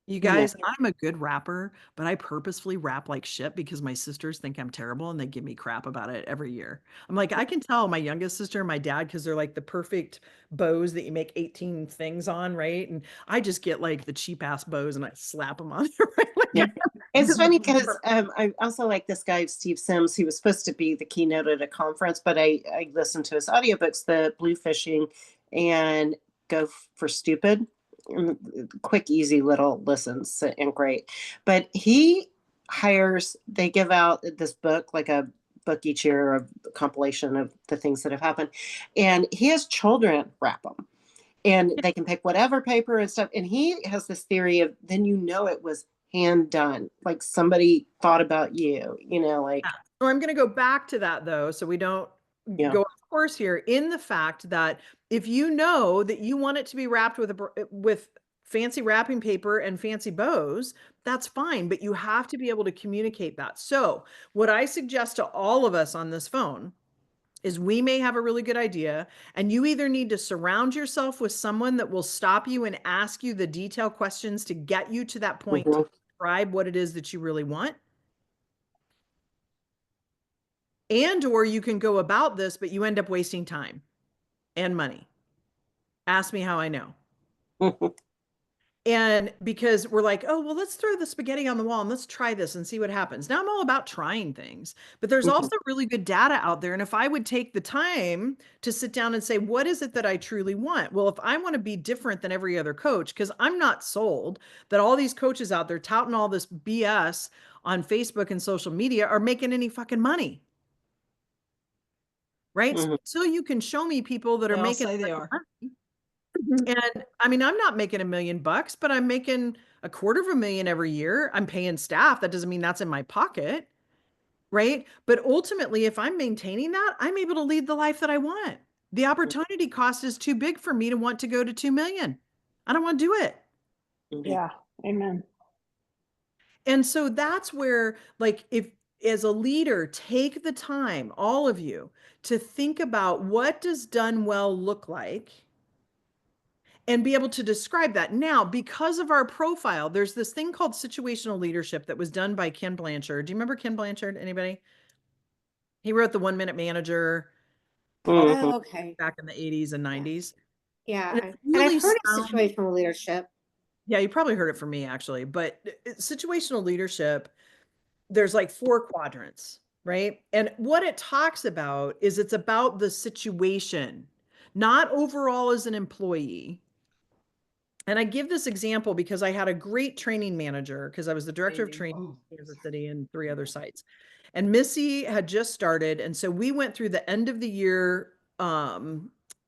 You you know guys, I'm a good rapper, but I purposefully rap like shit because my sisters think I'm terrible and they give me crap about it every year. I'm like, I can tell my youngest sister and my dad, because they're like the perfect bows that you make 18 things on, right? And I just get like the cheap ass bows and I slap them on there, right? Like, Yeah. It's funny because I also like this guy, Steve Sims. He was supposed to be the keynote at a conference, but I listened to his audiobooks, the Blue Fishing and Go for Stupid. Quick, easy little listens and great. But they give out this book, like a book each year, of a compilation of the things that have happened. And he has children wrap them. And they can pick whatever paper and stuff. And he has this theory of, then it was hand done, like somebody thought about you, like So I'm going to go back to that though, so we don't yeah. go off course here, in the fact that if you know that you want it to be wrapped with fancy wrapping paper and fancy bows, that's fine, but you have to be able to communicate that. So what I suggest to all of us on this phone is, we may have a really good idea, and you either need to surround yourself with someone that will stop you and ask you the detailed questions to get you to that point to describe what it is that you really want. Or you can go about this, but you end up wasting time and money. Ask me how I know. And because we're like, oh, well, let's throw the spaghetti on the wall and let's try this and see what happens. Now I'm all about trying things, but there's also really good data out there. And if I would take the time to sit down and say, what is it that I truly want? Well, if I want to be different than every other coach, because I'm not sold that all these coaches out there touting all this BS on Facebook and social media are making any fucking money. Right? So until you can show me people that are They all making say they are. money, And I mean, I'm not making $1 million, but I'm making $250,000 every year. I'm paying staff. That doesn't mean that's in my pocket, right? But ultimately, if I'm maintaining that, I'm able to lead the life that I want. The opportunity cost is too big for me to want to go to 2 million. I don't want to do it. Yeah. Amen. And so that's where, like, if as a leader, take the time, all of you, to think about what does done well look like and be able to describe that. Now, because of our profile, there's this thing called situational leadership that was done by Ken Blanchard. Do you remember Ken Blanchard? Anybody? He wrote The 1 Minute Manager all Mhm. Oh, okay. back in the 80s and 90s. And Yeah. it's And I've really heard of sound, situational leadership. yeah, you probably heard it from me actually, but situational leadership, there's like 4 quadrants, right? And what it talks about is it's about the situation, not overall as an employee. And I give this example because I had a great training manager because I was the director of training in Kansas City and 3 other sites. And Missy had just started. And so we went through the end of the year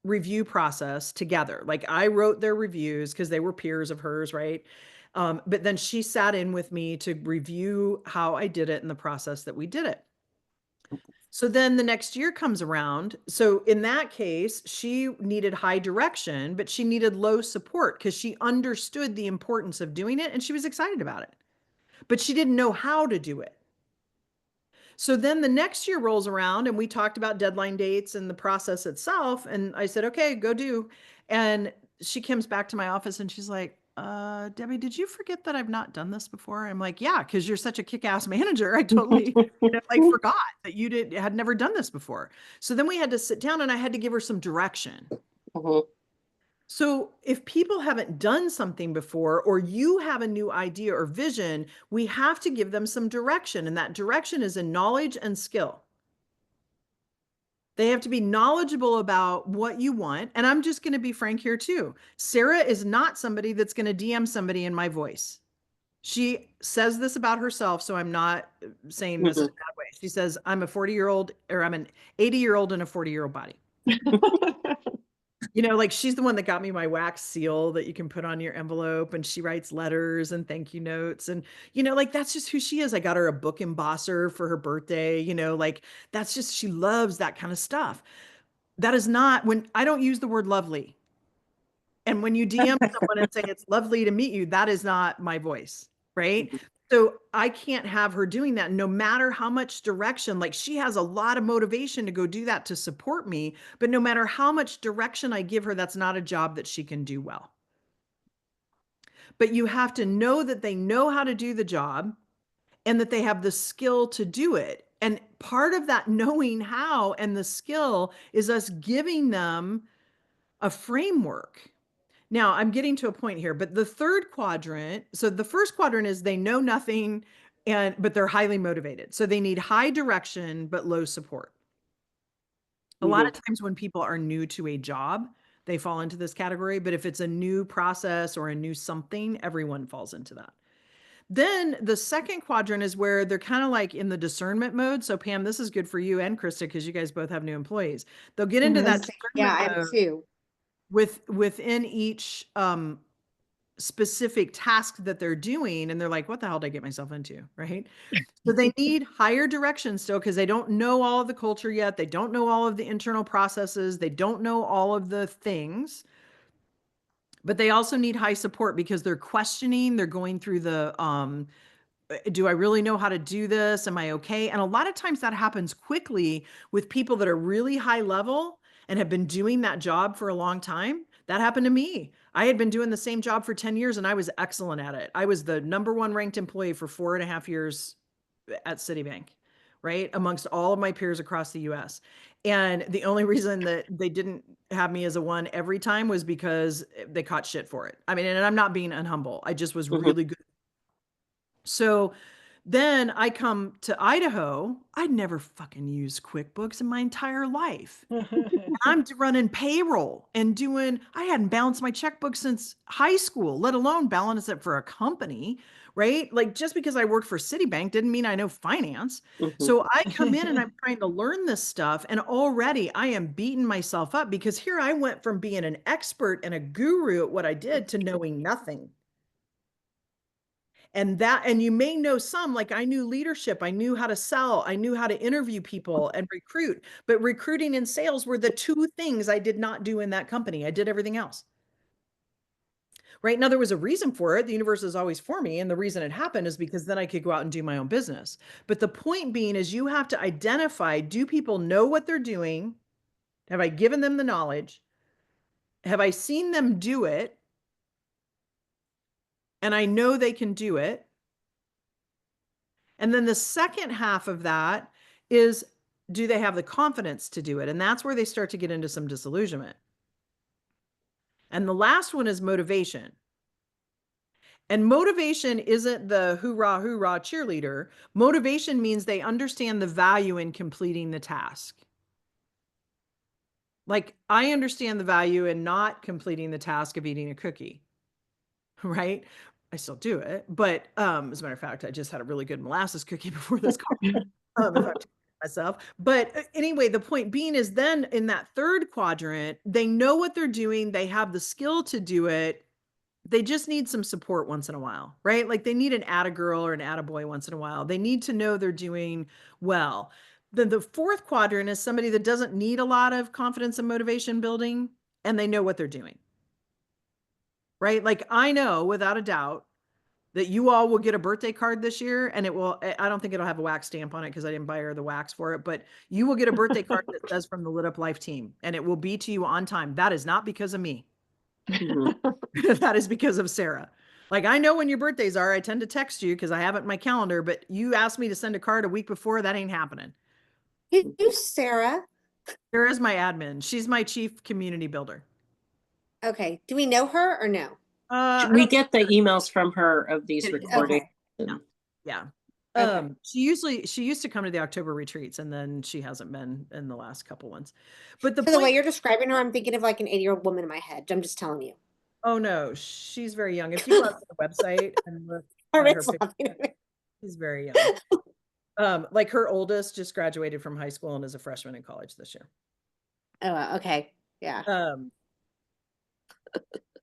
review process together. Like I wrote their reviews because they were peers of hers, right? But then she sat in with me to review how I did it and the process that we did it. So then the next year comes around. So in that case, she needed high direction, but she needed low support because she understood the importance of doing it and she was excited about it, but she didn't know how to do it. So then the next year rolls around and we talked about deadline dates and the process itself. And I said, okay, go do. And she comes back to my office and she's like, Debbie, did you forget that I've not done this before? I'm like, yeah, because you're such a kick-ass manager. I totally like forgot that you had never done this before. So then we had to sit down and I had to give her some direction. Mhm. So if people haven't done something before, or you have a new idea or vision, we have to give them some direction. And that direction is in knowledge and skill. They have to be knowledgeable about what you want. And I'm just going to be frank here too. Sarah is not somebody that's going to DM somebody in my voice. She says this about herself, so I'm not saying this in a Mhm. bad way. She says, I'm a 40-year-old, or I'm an 80-year-old in a 40-year-old body. You know, like she's the one that got me my wax seal that you can put on your envelope, and she writes letters and thank you notes. And, you know, like that's just who she is. I got her a book embosser for her birthday, you know, like that's just, she loves that kind of stuff. That is not, when I don't use the word lovely. And when you DM someone and say it's lovely to meet you, that is not my voice, right? So I can't have her doing that no matter how much direction. Like she has a lot of motivation to go do that to support me, but no matter how much direction I give her, that's not a job that she can do well. But you have to know that they know how to do the job and that they have the skill to do it. And part of that knowing how and the skill is us giving them a framework. Now I'm getting to a point here, but the third quadrant, so the first quadrant is they know nothing but they're highly motivated. So they need high direction, but low support. A lot of times when people are new to a job, they fall into this category, but if it's a new process or a new something, everyone falls into that. Then the second quadrant is where they're kind of like in the discernment mode. So Pam, this is good for you and Krista, because you guys both have new employees. They'll get into that Yeah, I discernment have mode two. within each specific task that they're doing, and they're like, what the hell did I get myself into, right? So they need higher direction still because they don't know all of the culture yet. They don't know all of the internal processes. They don't know all of the things, but they also need high support because they're questioning, they're going through the do I really know how to do this? Am I okay? And a lot of times that happens quickly with people that are really high level and have been doing that job for a long time. That happened to me. I had been doing the same job for 10 years and I was excellent at it. I was the #1 ranked employee for 4.5 years at Citibank, right? Amongst all of my peers across the US. And the only reason that they didn't have me as a 1 every time was because they caught shit for it. I mean, and I'm not being unhumble. I just was Mhm. really good. So Then I come to Idaho. I'd never fucking used QuickBooks in my entire life. I'm running payroll and I hadn't balanced my checkbook since high school, let alone balance it for a company, right? Like just because I worked for Citibank didn't mean I know finance. So I come in and I'm trying to learn this stuff. And already I am beating myself up because here I went from being an expert and a guru at what I did to knowing nothing. And you may know some, like I knew leadership, I knew how to sell, I knew how to interview people and recruit, but recruiting and sales were the two things I did not do in that company. I did everything else. Right now, there was a reason for it. The universe is always for me. And the reason it happened is because then I could go out and do my own business. But the point being is you have to identify, do people know what they're doing? Have I given them the knowledge? Have I seen them do it? And I know they can do it. And then the second half of that is, do they have the confidence to do it? And that's where they start to get into some disillusionment. And the last one is motivation. And motivation isn't the hoorah, hoorah cheerleader. Motivation means they understand the value in completing the task. Like I understand the value in not completing the task of eating a cookie, right? I still do it. But as a matter of fact, I just had a really good molasses cookie before this call. If I'm myself. But anyway, the point being is then in that third quadrant, they know what they're doing. They have the skill to do it. They just need some support once in a while, right? Like they need an atta-girl or an atta-boy once in a while. They need to know they're doing well. Then the fourth quadrant is somebody that doesn't need a lot of confidence and motivation building, and they know what they're doing, right? Like I know without a doubt that you all will get a birthday card this year, and I don't think it'll have a wax stamp on it because I didn't buy her the wax for it, but you will get a birthday card that says from the Lit Up Life team, and it will be to you on time. That is not because of me. That is because of Sarah. Like I know when your birthdays are, I tend to text you because I have it in my calendar, but you asked me to send a card a week before, that ain't happening. Who's Sarah? Sarah's my admin. She's my chief community builder. Okay. Do we know her or no? We get the emails from her of these recordings. Okay. Yeah. Okay. She used to come to the October retreats, and then she hasn't been in the last couple ones. But So the way you're describing her, I'm thinking of like an 80-year-old woman in my head. I'm just telling you. Oh no, she's very young. If you go to the website and look at her picture, she's very young. Like her oldest just graduated from high school and is a freshman in college this year. Oh, okay. Yeah.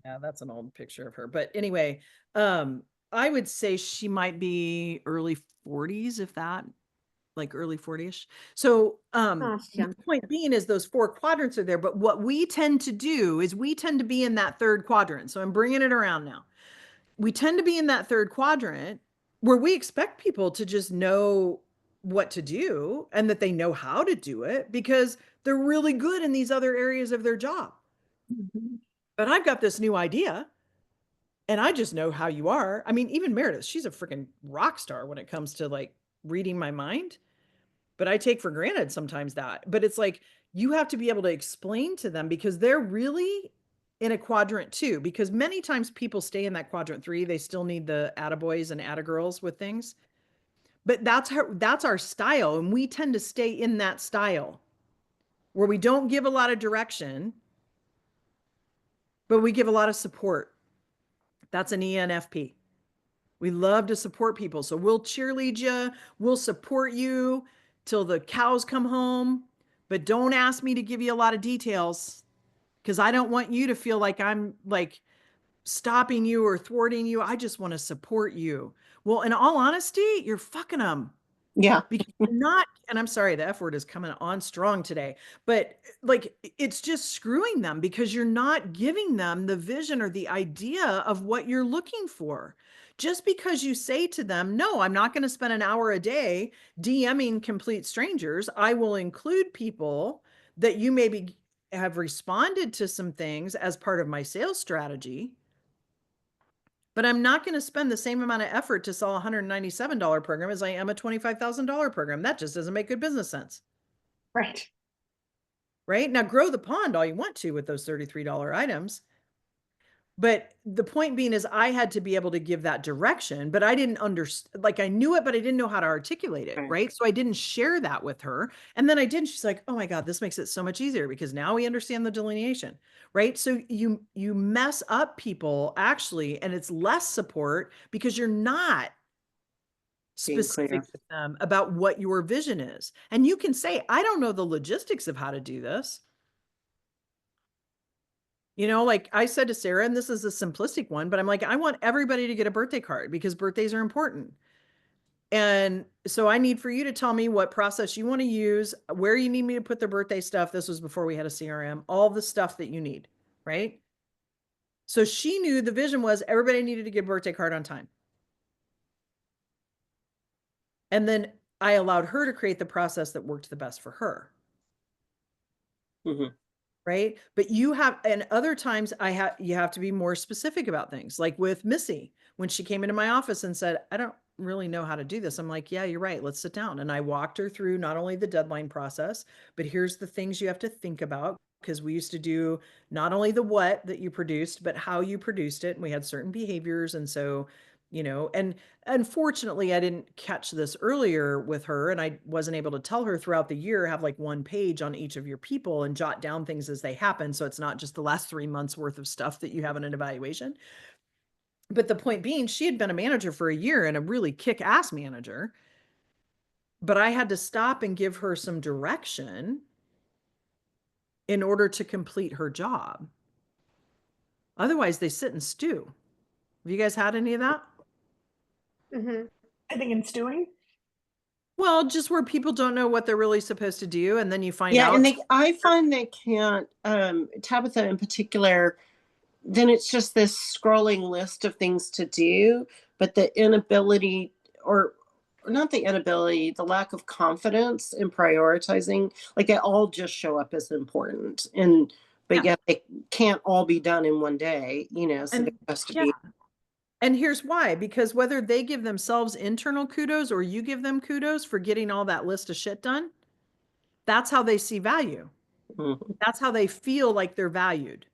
Yeah, that's an old picture of her. But anyway, I would say she might be early 40s, if that, like early 40ish. So the point being is those four quadrants are there. But what we tend to do is we tend to be in that third quadrant. So I'm bringing it around now. We tend to be in that third quadrant where we expect people to just know what to do and that they know how to do it because they're really good in these other areas of their job. But I've got this new idea and I just know how you are. I mean, even Meredith, she's a freaking rock star when it comes to like reading my mind. But I take for granted sometimes that. But it's like you have to be able to explain to them because they're really in a quadrant two. Because many times people stay in that quadrant three, they still need the attaboys and attagirls with things. But that's our style. And we tend to stay in that style where we don't give a lot of direction, but we give a lot of support. That's an ENFP. We love to support people. So we'll cheerlead you. We'll support you till the cows come home. But don't ask me to give you a lot of details because I don't want you to feel like I'm like stopping you or thwarting you. I just want to support you. Well, in all honesty, you're fucking them. Yeah. Because you're not, and I'm sorry, the F word is coming on strong today, but like it's just screwing them because you're not giving them the vision or the idea of what you're looking for. Just because you say to them, no, I'm not going to spend an hour a day DMing complete strangers. I will include people that you maybe have responded to some things as part of my sales strategy. But I'm not going to spend the same amount of effort to sell a $197 program as I am a $25,000 program. That just doesn't make good business sense. Right. Right? Now grow the pond all you want to with those $33 items. But the point being is I had to be able to give that direction, but I didn't understand, like I knew it, but I didn't know how to articulate it. Right. Right. So I didn't share that with her. And then I did. She's like, oh my God, this makes it so much easier because now we understand the delineation. Right. So you mess up people actually, and it's less support because you're not Being specific clear. with them about what your vision is. And you can say, I don't know the logistics of how to do this. You know, like I said to Sarah, and this is a simplistic one, but I'm like, I want everybody to get a birthday card because birthdays are important. And so I need for you to tell me what process you want to use, where you need me to put the birthday stuff. This was before we had a CRM, all the stuff that you need, right? So she knew the vision was everybody needed to get a birthday card on time. And then I allowed her to create the process that worked the best for her. Mhm. Right. But you have, and other times you have to be more specific about things, like with Missy, when she came into my office and said, I don't really know how to do this. I'm like, yeah, you're right. Let's sit down. And I walked her through not only the deadline process, but here's the things you have to think about. Because we used to do not only the what that you produced, but how you produced it. And we had certain behaviors. And so, you know, and unfortunately, I didn't catch this earlier with her, and I wasn't able to tell her throughout the year, have like one page on each of your people and jot down things as they happen. So it's not just the last 3 months worth of stuff that you have in an evaluation. But the point being, she had been a manager for a year and a really kick-ass manager. But I had to stop and give her some direction in order to complete her job. Otherwise, they sit and stew. Have you guys had any of that? Mm-hmm. I think in stewing. Well, just where people don't know what they're really supposed to do, and then you find Yeah, out. and I find they can't, Tabitha in particular, then it's just this scrolling list of things to do, but the inability, or not the inability, the lack of confidence in prioritizing, like they all just show up as important. And but Yeah. yet they can't all be done in one day, you know, so And there has to yeah. be. And here's why, because whether they give themselves internal kudos or you give them kudos for getting all that list of shit done, that's how they see value. Mhm. That's how they feel like they're valued.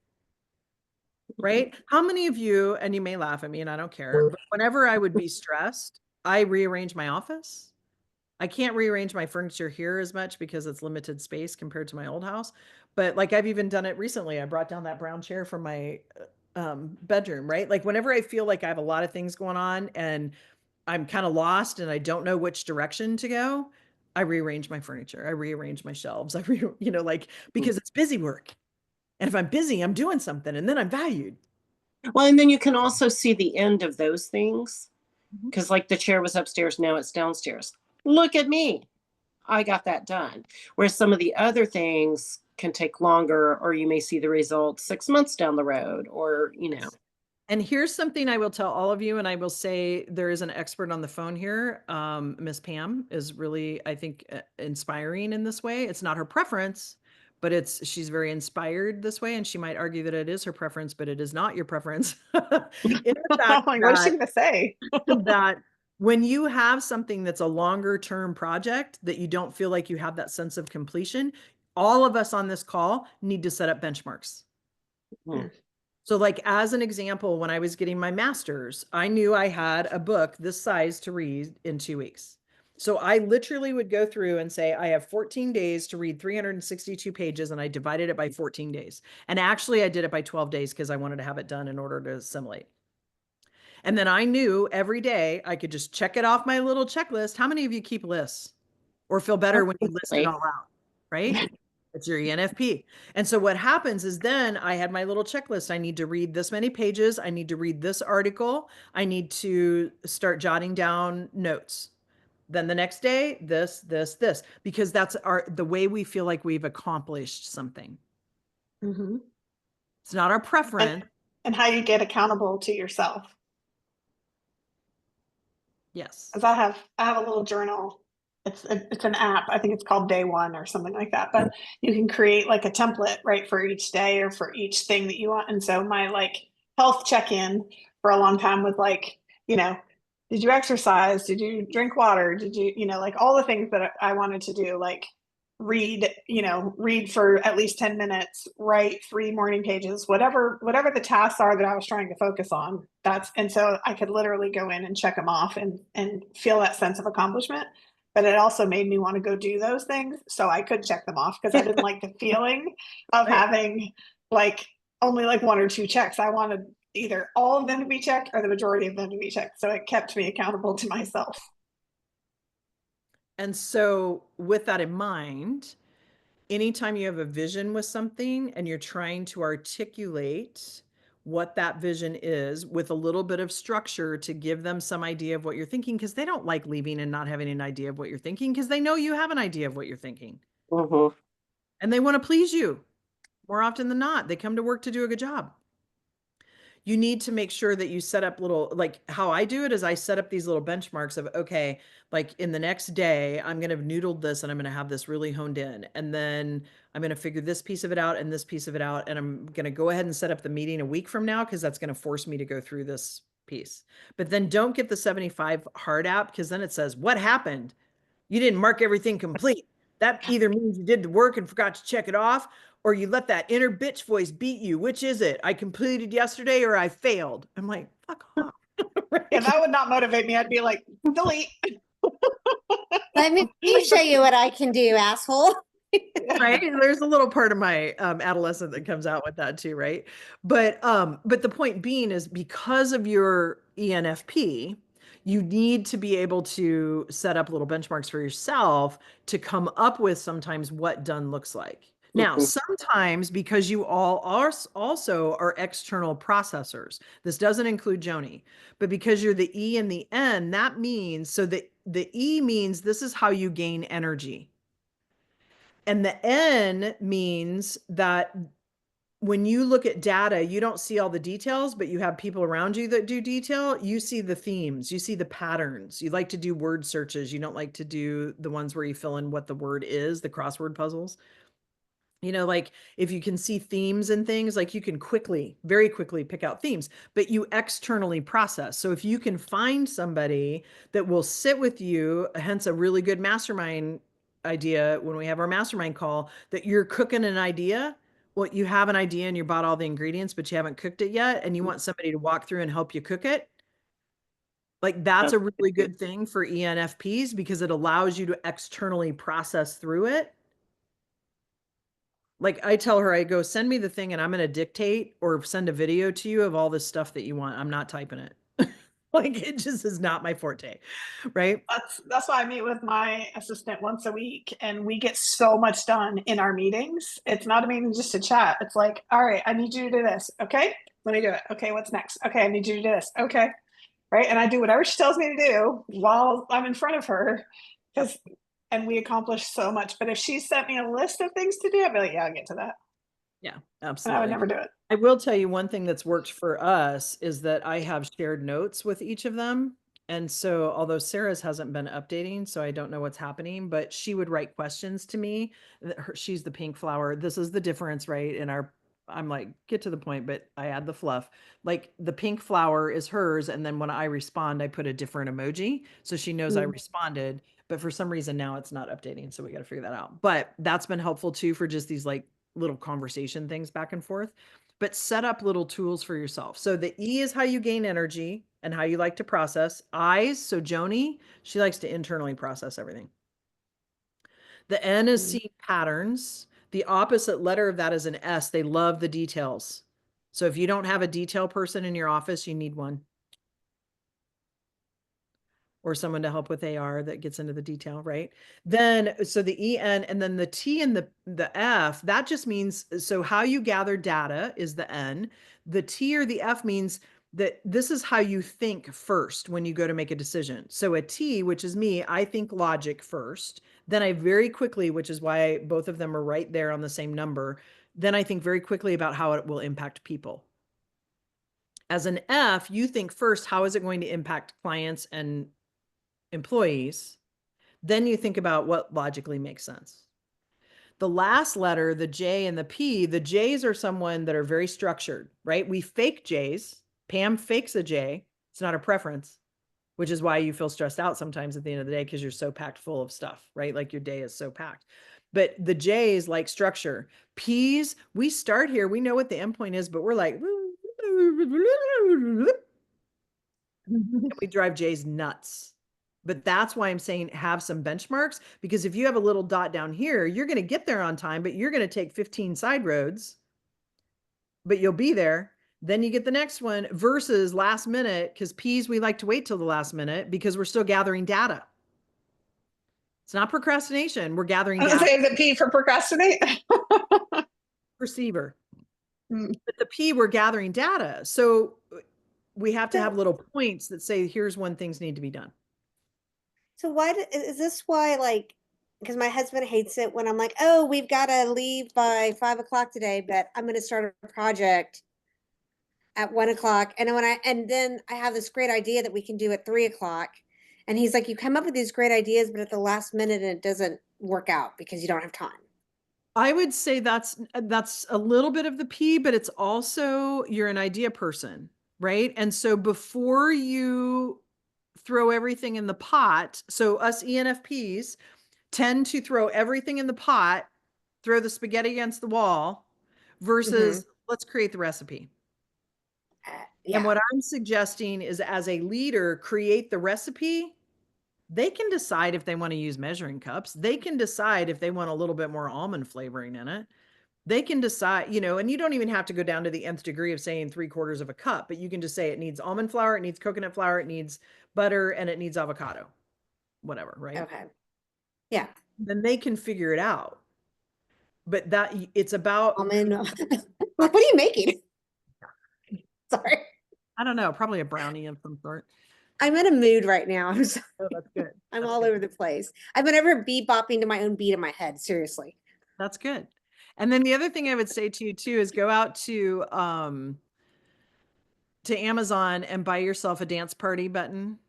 Right? How many of you, and you may laugh at me and I don't care, but whenever I would be stressed, I rearrange my office. I can't rearrange my furniture here as much because it's limited space compared to my old house. But like I've even done it recently. I brought down that brown chair from my bedroom, right? Like whenever I feel like I have a lot of things going on and I'm kind of lost and I don't know which direction to go, I rearrange my furniture. I rearrange my shelves. Like because it's busy work. And if I'm busy, I'm doing something and then I'm valued. Well, and then you can also see the end of those things Mhm. because, like, the chair was upstairs, now it's downstairs. Look at me. I got that done. Whereas some of the other things can take longer, or you may see the results 6 months down the road, or, you know. And here's something I will tell all of you, and I will say there is an expert on the phone here. Miss Pam is really, I think, inspiring in this way. It's not her preference, but she's very inspired this way, and she might argue that it is her preference, but it is not your preference. In the fact Like, what is she that, gonna say? that when you have something that's a longer term project that you don't feel like you have that sense of completion, all of us on this call need to set up benchmarks. Mm. So like as an example, when I was getting my master's, I knew I had a book this size to read in 2 weeks. So I literally would go through and say, I have 14 days to read 362 pages, and I divided it by 14 days. And actually I did it by 12 days because I wanted to have it done in order to assimilate. And then I knew every day I could just check it off my little checklist. How many of you keep lists or feel better when you list it all out, right? It's your ENFP. And so what happens is then I had my little checklist. I need to read this many pages. I need to read this article. I need to start jotting down notes. Then the next day, this, because that's the way we feel like we've accomplished something. Mm-hmm. It's not our preference. And how you get accountable to yourself. Yes. Because I have a little journal. It's an app. I think it's called Day One or something like that. But you can create like a template, right, for each day or for each thing that you want. And so my like health check-in for a long time was like, did you exercise? Did you drink water? Did you, like all the things that I wanted to do, like read, read for at least 10 minutes, write 3 morning pages, whatever the tasks are that I was trying to focus on. And so I could literally go in and check them off and feel that sense of accomplishment. But it also made me want to go do those things so I could check them off, because I didn't like the feeling of Right. having like only like 1 or 2 checks. I wanted either all of them to be checked or the majority of them to be checked. So it kept me accountable to myself. And so with that in mind, anytime you have a vision with something and you're trying to articulate what that vision is with a little bit of structure to give them some idea of what you're thinking, because they don't like leaving and not having an idea of what you're thinking, because they know you have an idea of what you're thinking Mhm. and they want to please you. More often than not, they come to work to do a good job. You need to make sure that you set up little, like how I do it is I set up these little benchmarks of, okay, like in the next day, I'm going to have noodled this and I'm going to have this really honed in. And then I'm going to figure this piece of it out and this piece of it out. And I'm going to go ahead and set up the meeting a week from now, because that's going to force me to go through this piece. But then don't get the 75 hard app, because then it says, what happened? You didn't mark everything complete. That either means you did the work and forgot to check it off, or you let that inner bitch voice beat you. Which is it? I completed yesterday or I failed. I'm like, fuck off. Yeah, that would not motivate me. I'd be like, delete. Let me show you what I can do, asshole. Right. There's a little part of my adolescent that comes out with that too, right? But the point being is, because of your ENFP, you need to be able to set up little benchmarks for yourself to come up with sometimes what done looks like. Now, Mhm. sometimes, because you all are also are external processors, this doesn't include Joni, but because you're the E and the N, that means, so the E means this is how you gain energy. And the N means that when you look at data, you don't see all the details, but you have people around you that do detail. You see the themes, you see the patterns. You like to do word searches. You don't like to do the ones where you fill in what the word is, the crossword puzzles. Like if you can see themes and things, like you can very quickly pick out themes, but you externally process. So if you can find somebody that will sit with you, hence a really good mastermind idea when we have our mastermind call, that you're cooking an idea. Well, you have an idea and you bought all the ingredients, but you haven't cooked it yet. And you want somebody to walk through and help you cook it. Like that's a really good thing for ENFPs, because it allows you to externally process through it. Like I tell her, I go, send me the thing and I'm going to dictate or send a video to you of all this stuff that you want. I'm not typing it. Like it just is not my forte. Right. That's why I meet with my assistant once a week, and we get so much done in our meetings. It's not a meeting just to chat. It's like, all right, I need you to do this. Okay, let me do it. Okay, what's next? Okay, I need you to do this. Okay, right. And I do whatever she tells me to do while I'm in front of her, and we accomplish so much. But if she sent me a list of things to do, I'd be like, yeah, I'll get to that. Yeah, And I absolutely. would never do it. I will tell you one thing that's worked for us is that I have shared notes with each of them. And so, although Sarah's hasn't been updating, so I don't know what's happening, but she would write questions to me. She's the pink flower. This is the difference, right? I'm like, get to the point, but I add the fluff. Like the pink flower is hers. And then when I respond, I put a different emoji. So she knows I responded. But for some reason now it's not updating. So we got to figure that out. But that's been helpful too, for just these like little conversation things back and forth. But set up little tools for yourself. So the E is how you gain energy and how you like to process. I's, so Joni, she likes to internally process everything. The N is seeing patterns. The opposite letter of that is an S. They love the details. So if you don't have a detail person in your office, you need one. Or someone to help with AR that gets into the detail, right? Then, so the EN and then the T and the F, that just means, so how you gather data is the N. The T or the F means that this is how you think first when you go to make a decision. So a T, which is me, I think logic first. Then I very quickly, which is why both of them are right there on the same number. Then I think very quickly about how it will impact people. As an F, you think first, how is it going to impact clients and employees? Then you think about what logically makes sense. The last letter, the J and the P, the J's are someone that are very structured, right? We fake J's. Pam fakes a J. It's not a preference, which is why you feel stressed out sometimes at the end of the day, because you're so packed full of stuff, right? Like your day is so packed. But the J's like structure. P's, we start here, we know what the endpoint is, but we're like, we drive J's nuts. But that's why I'm saying have some benchmarks, because if you have a little dot down here, you're going to get there on time, but you're going to take 15 side roads, but you'll be there. Then you get the next one versus last minute, because P's, we like to wait till the last minute because we're still gathering data. It's not procrastination. We're gathering I was gonna data. say the P for procrastinate. Perceiver. Mm. But the P, we're gathering data. So we have to So- have little points that say, here's when things need to be done. So why is this why, like, because my husband hates it when I'm like, oh, we've got to leave by 5 o'clock today, but I'm going to start a project at 1 o'clock. And then I have this great idea that we can do at 3 o'clock. And he's like, you come up with these great ideas, but at the last minute it doesn't work out because you don't have time. I would say that's a little bit of the P, but it's also you're an idea person, right? And so before you throw everything in the pot, so us ENFPs tend to throw everything in the pot, throw the spaghetti against the wall, versus let's create the recipe. Yeah. And what I'm suggesting is, as a leader, create the recipe. They can decide if they want to use measuring cups. They can decide if they want a little bit more almond flavoring in it. They can decide, and you don't even have to go down to the nth degree of saying 3/4 of a cup, but you can just say it needs almond flour, it needs coconut flour, it needs butter, and it needs avocado, whatever, right? Okay. Yeah. Then they can figure it out. But it's about, Almond. What are you making? Sorry. I don't know, probably a brownie of some sort. I'm in a mood right now. I'm sorry. Oh, that's good. I'm That's all good. over the place. I've been ever bebopping to my own beat in my head. Seriously. That's good. And then the other thing I would say to you too is go out to Amazon and buy yourself a dance party button,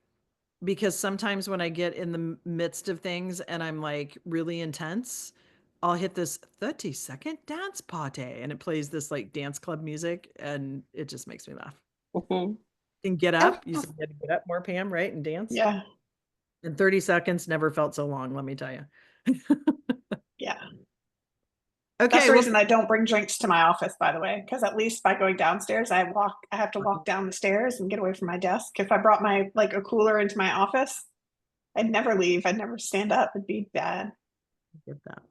because sometimes when I get in the midst of things and I'm like really intense, I'll hit this 30-second dance party and it plays this like dance club music and it just makes me laugh. Mhm. And get up, you said you had to get up more, Pam, right? And dance. Yeah. And 30 seconds never felt so long, let me tell you. Yeah. Okay. That's the well, reason I don't bring drinks to my office, by the way, because at least by going downstairs, I have to walk down the stairs and get away from my desk. If I brought my a cooler into my office, I'd never leave. I'd never stand up. It'd be bad. Get that.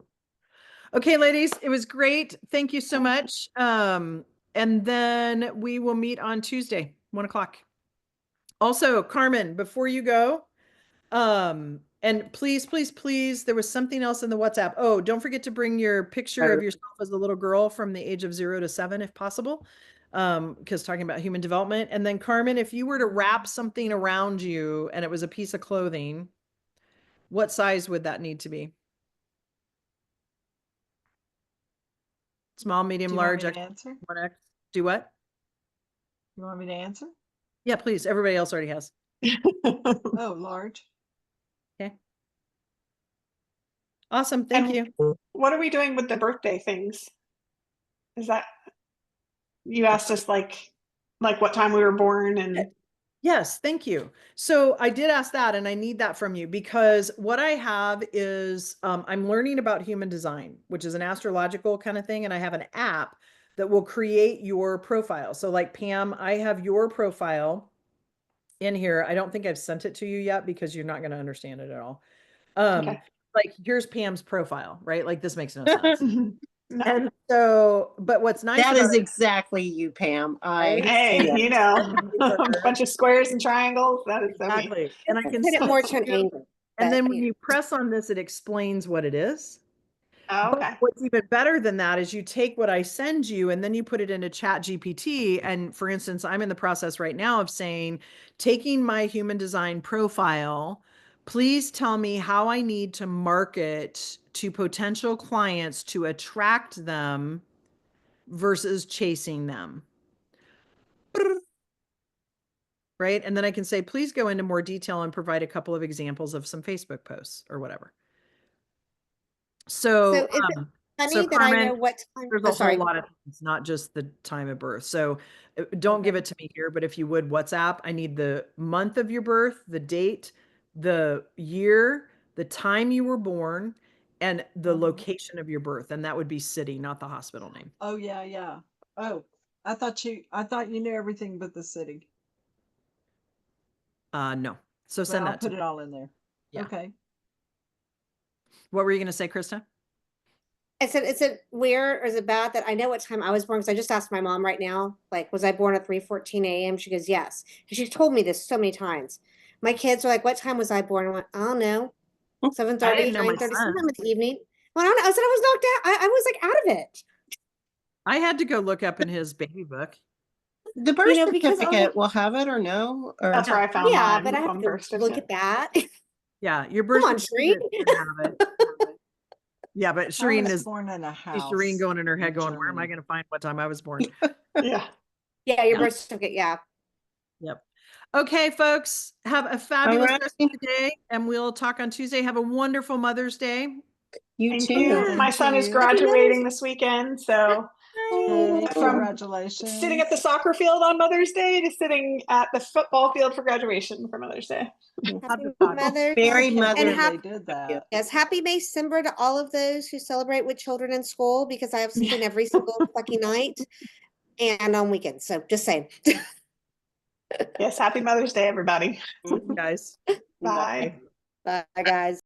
Okay, ladies, it was great. Thank you so much. And then we will meet on Tuesday, 1 o'clock. Also, Carmen, before you go, and please, please, please, there was something else in the WhatsApp. Oh, don't forget to bring your picture of yourself as a little girl from the age of 0 to 7, if possible. Because talking about human development. And then Carmen, if you were to wrap something around you and it was a piece of clothing, what size would that need to be? Small, medium, Do you want large, me X, to answer? 1X. Do what? You want me to answer? Yeah, please. Everybody else already has. Oh, large. Okay. Awesome. Thank And you. What are we doing with the birthday things? Is that you asked us like what time we were born and Yes, thank you. So I did ask that, and I need that from you, because what I have is I'm learning about human design, which is an astrological kind of thing, and I have an app that will create your profile. So like Pam, I have your profile in here. I don't think I've sent it to you yet because you're not going to understand it at all. Okay. Like here's Pam's profile, right? Like this makes no sense. No. And so, but what's nice That about is it, exactly you, Pam. Right? Hey, Yeah. you know, a bunch of squares and triangles. That is so me. exactly. And I can Put it send more it to an to you. angle. And but, then when yeah. you press on this, it explains what it is. Oh, But okay. what's even better than that is you take what I send you and then you put it into Chat GPT. And for instance, I'm in the process right now of saying, taking my human design profile, please tell me how I need to market to potential clients to attract them versus chasing them. Right. And then I can say, please go into more detail and provide a couple of examples of some Facebook posts or whatever. So So, is it funny so that I Carmen, know what time? there's Oh, a sorry. whole lot of things, not just the time of birth. So don't give Okay. it to me here, but if you would WhatsApp, I need the month of your birth, the date, the year, the time you were born, and the Mhm. location of your birth, and that would be city, not the hospital name. Oh, yeah, yeah. Oh, I thought you knew everything but the city. No. So But send I'll that to put me. it all in there. Yeah. Okay. What were you going to say, Krista? I said, is it weird or is it bad that I know what time I was born? Because I just asked my mom right now, like, was I born at 3:14 a.m.? She goes, yes. And she's told me this so many times. My kids are like, what time was I born? I went, I don't know. 7:30, didn't know my 9:30, son. sometime in the evening. Well, I don't know. I said I was knocked out. I was like out of it. I had to go look up in his baby book. The birth Because certificate will have it or no? Or That's where I found yeah, mine but I have on to birth go look certificate. at that. Yeah, your Come birth on, Shereen. certificate should have it. Yeah, but I Shireen was is born in a house. Shireen going in her head in going, where am I Germany. going to find what time I was born? Yeah. Yeah, your Yeah. birth certificate. Yeah. Yep. Okay, folks, have a all fabulous right, rest of the day, and we'll talk on Tuesday. Have a wonderful Mother's Day. you Thank too. you. Thank My son is you. graduating this weekend, so Hey, from congratulations. sitting at the soccer field on Mother's Day to sitting at the football field for graduation for Mother's Day. Happy to talk. Mother's Very I can't motherly. believe hap- they did that. Yes, happy December to all of those who celebrate with children in school because I have something every single fucking night and on weekends. So just saying. Yes, happy Mother's Day, everybody. Guys. Bye. Bye, guys.